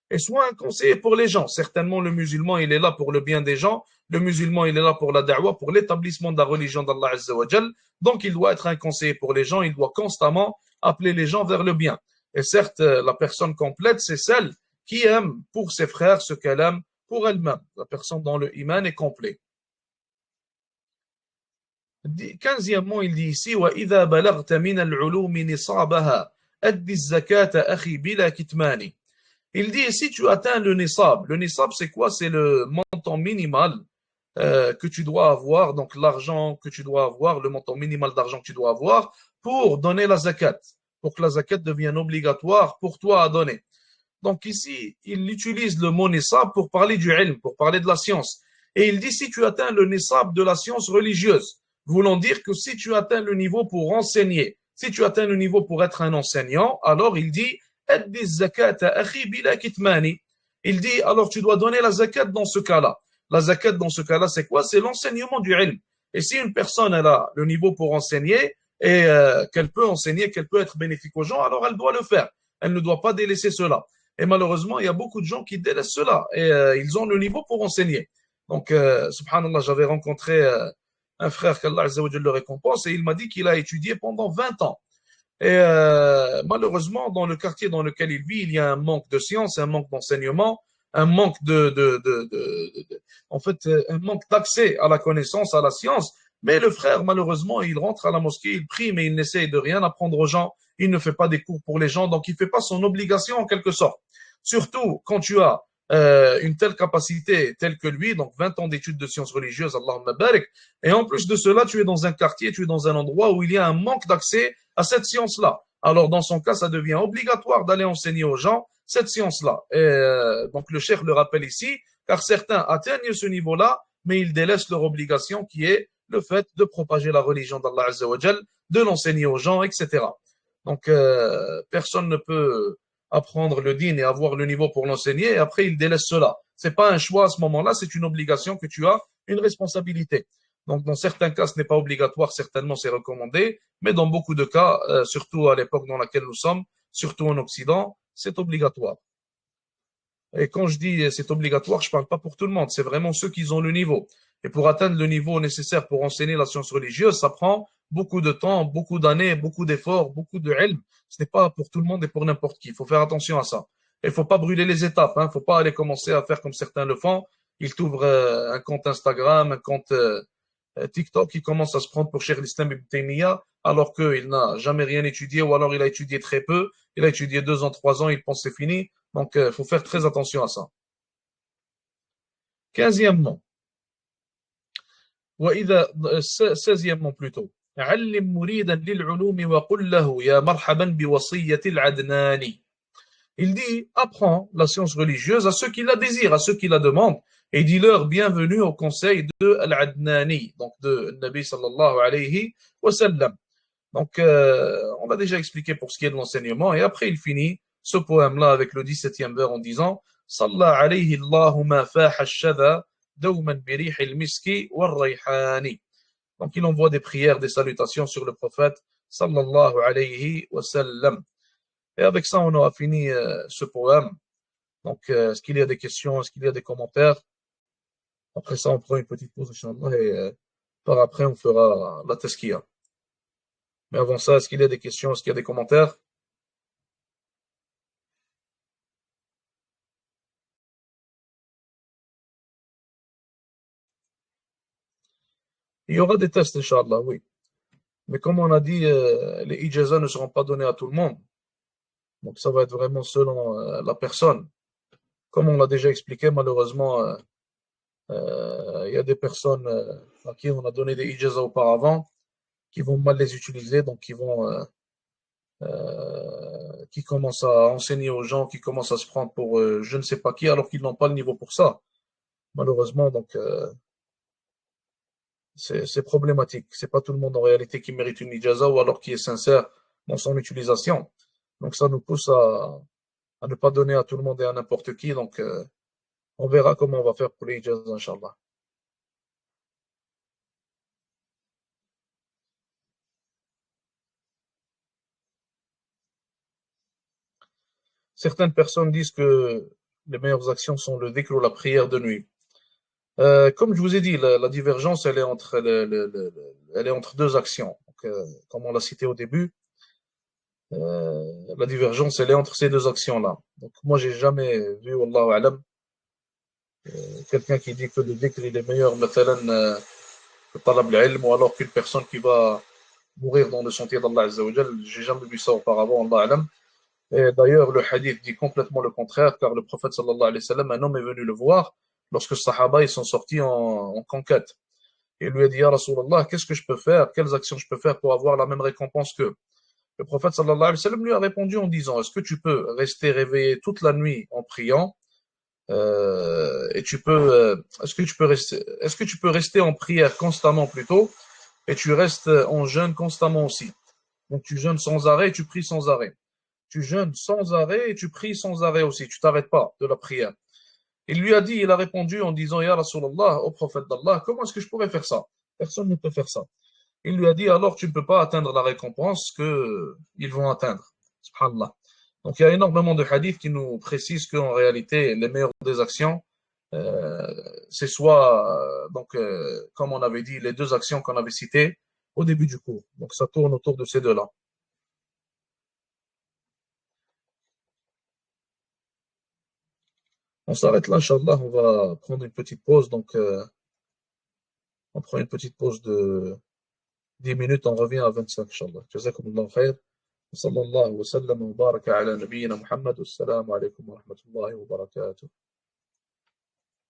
Et soit un conseiller pour les gens. Certainement, le musulman, il est là pour le bien des gens. Le musulman, il est là pour la da'wah, pour l'établissement de la religion d'Allah Azza wa Jal. Donc, il doit être un conseiller pour les gens. Il doit constamment appeler les gens vers le bien. Et certes, la personne complète, c'est celle qui aime pour ses frères ce qu'elle aime pour elle-même. La personne dont le iman est complet. 15e, il dit ici, وَإِذَا بَلَغْتَ مِنَ الْعُلُومِ نِصَابَهَا أَدِّ الزَّكَاةَ أَخِي بِلَا كِتْمَانِ. Il dit, si tu atteins le nisab, c'est quoi? C'est le montant minimal que tu dois avoir, donc l'argent que tu dois avoir, le montant minimal d'argent que tu dois avoir pour donner la zakat, pour que la zakat devienne obligatoire pour toi à donner. Donc ici, il utilise le mot nisab pour parler du ilm, pour parler de la science. Et il dit, si tu atteins le nisab de la science religieuse, voulant dire que si tu atteins le niveau pour enseigner, si tu atteins le niveau pour être un enseignant, alors il dit, il dit, alors tu dois donner la zakat dans ce cas-là. La zakat dans ce cas-là, c'est quoi? C'est l'enseignement du ilm. Et si une personne elle a le niveau pour enseigner et qu'elle peut enseigner, qu'elle peut être bénéfique aux gens, alors elle doit le faire. Elle ne doit pas délaisser cela. Et malheureusement, il y a beaucoup de gens qui délaissent cela et ils ont le niveau pour enseigner. Donc, subhanallah, j'avais rencontré un frère qu'Allah Azza wa Jalla le récompense et il m'a dit qu'il a étudié pendant 20 ans. Et malheureusement, dans le quartier dans lequel il vit, il y a un manque de science, un manque d'enseignement, un manque en fait, un manque d'accès à la connaissance, à la science. Mais le frère, malheureusement, il rentre à la mosquée, il prie, mais il n'essaye de rien apprendre aux gens. Il ne fait pas des cours pour les gens, donc il ne fait pas son obligation en quelque sorte. Surtout quand tu as une telle capacité, telle que lui, donc 20 ans d'études de sciences religieuses, Allahumma barik, et en plus de cela, tu es dans un quartier, tu es dans un endroit où il y a un manque d'accès à cette science-là. Alors, dans son cas, ça devient obligatoire d'aller enseigner aux gens cette science-là. Et donc, le cheikh le rappelle ici, car certains atteignent ce niveau-là, mais ils délaissent leur obligation qui est le fait de propager la religion d'Allah Azza wa Jal, de l'enseigner aux gens, etc. Donc, personne ne peut apprendre le din et avoir le niveau pour l'enseigner, et après, il délaisse cela. C'est pas un choix à ce moment-là, c'est une obligation que tu as, une responsabilité. Donc, dans certains cas, ce n'est pas obligatoire, certainement c'est recommandé, mais dans beaucoup de cas, surtout à l'époque dans laquelle nous sommes, surtout en Occident, c'est obligatoire. Et quand je dis c'est obligatoire, je ne parle pas pour tout le monde, c'est vraiment ceux qui ont le niveau. Et pour atteindre le niveau nécessaire pour enseigner la science religieuse, ça prend beaucoup de temps, beaucoup d'années, beaucoup d'efforts, beaucoup de ilm. Ce n'est pas pour tout le monde et pour n'importe qui. Il faut faire attention à ça. Il ne faut pas brûler les étapes. Il ne faut pas aller commencer à faire comme certains le font. Ils t'ouvrent un compte Instagram, un compte TikTok, il commence à se prendre pour Cheikh l'Islam Ibn Taymiyyah, alors qu'il n'a jamais rien étudié, ou alors il a étudié très peu, il a étudié 2 ans, 3 ans, il pense que c'est fini. Donc, il faut faire très attention à ça. 15e, 16e plutôt. علم مريدا للعلوم وقل له يا مرحبا بوصية العدناني. Il dit, apprends la science religieuse à ceux qui la désirent, à ceux qui la demandent, et dis-leur bienvenue au conseil de Al-Adnani, donc de Nabi sallallahu alayhi wa sallam. Donc, on l'a déjà expliqué pour ce qui est de l'enseignement, et après il finit ce poème-là avec le 17e vers en disant Salla alayhi Allahu ma faha ash-shadha dawman bi rih al-miski wal-rayhani. Donc, il envoie des prières, des salutations sur le prophète sallallahu alayhi wa sallam. Et avec ça, on aura fini ce poème. Donc, est-ce qu'il y a des questions, est-ce qu'il y a des commentaires? Après ça, on prend une petite pause, Inch'Allah, et par après, on fera la tazkiya. Mais avant ça, est-ce qu'il y a des questions, est-ce qu'il y a des commentaires? Il y aura des tests, Inch'Allah, oui. Mais comme on a dit, les ijazas ne seront pas donnés à tout le monde. Donc, ça va être vraiment selon la personne. Comme on l'a déjà expliqué, malheureusement, il y a des personnes à qui on a donné des ijazas auparavant qui vont mal les utiliser, donc qui commencent à enseigner aux gens, qui commencent à se prendre pour je ne sais pas qui, alors qu'ils n'ont pas le niveau pour ça. Malheureusement, donc c'est problématique. C'est pas tout le monde en réalité qui mérite une ijaza ou alors qui est sincère dans son utilisation. Donc ça nous pousse à ne pas donner à tout le monde et à n'importe qui. Donc on verra comment on va faire pour les ijazas, Inch'Allah. Certaines personnes disent que les meilleures actions sont le dhikr ou la prière de nuit. Comme je vous ai dit, la divergence, elle est entre, elle est entre deux actions. Donc, comme on l'a cité au début, la divergence, elle est entre ces deux actions-là. Donc, moi, j'ai jamais vu, Wallahu alam, quelqu'un qui dit que le dhikr, il est meilleur, مثلا, que talab al-ilm, ou alors qu'une personne qui va mourir dans le sentier d'Allah Azza wa Jal. J'ai jamais vu ça auparavant, Allah alam. Et d'ailleurs, le hadith dit complètement le contraire, car le prophète sallallahu alayhi wa sallam, un homme est venu le voir lorsque les Sahaba ils sont sortis en conquête. Et il lui a dit, Ya Rasulallah, qu'est-ce que je peux faire? Quelles actions je peux faire pour avoir la même récompense qu'eux? Le prophète sallallahu alayhi wa sallam lui a répondu en disant, est-ce que tu peux rester réveillé toute la nuit en priant? Et tu peux, est-ce que tu peux rester en prière constamment plutôt? Et tu restes en jeûne constamment aussi. Donc tu jeûnes sans arrêt et tu pries sans arrêt. Tu jeûnes sans arrêt et tu pries sans arrêt aussi. Tu t'arrêtes pas de la prière. Il lui a dit, il a répondu en disant, Ya Rasulallah, au prophète d'Allah, comment est-ce que je pourrais faire ça? Personne ne peut faire ça. Il lui a dit, alors tu ne peux pas atteindre la récompense qu'ils vont atteindre. Subhanallah. Donc il y a énormément de hadiths qui nous précisent qu'en réalité, les meilleures des actions, euh, c'est soit, comme on avait dit, les deux actions qu'on avait citées au début du cours. Donc ça tourne autour de ces deux-là. On s'arrête là, Inch'Allah, on va prendre une petite pause. Donc on prend une petite pause de 10 minutes, on revient à 25, Inch'Allah. Jazakumullah khair. وصلى الله وسلم وبارك على نبينا محمد والسلام عليكم ورحمة الله وبركاته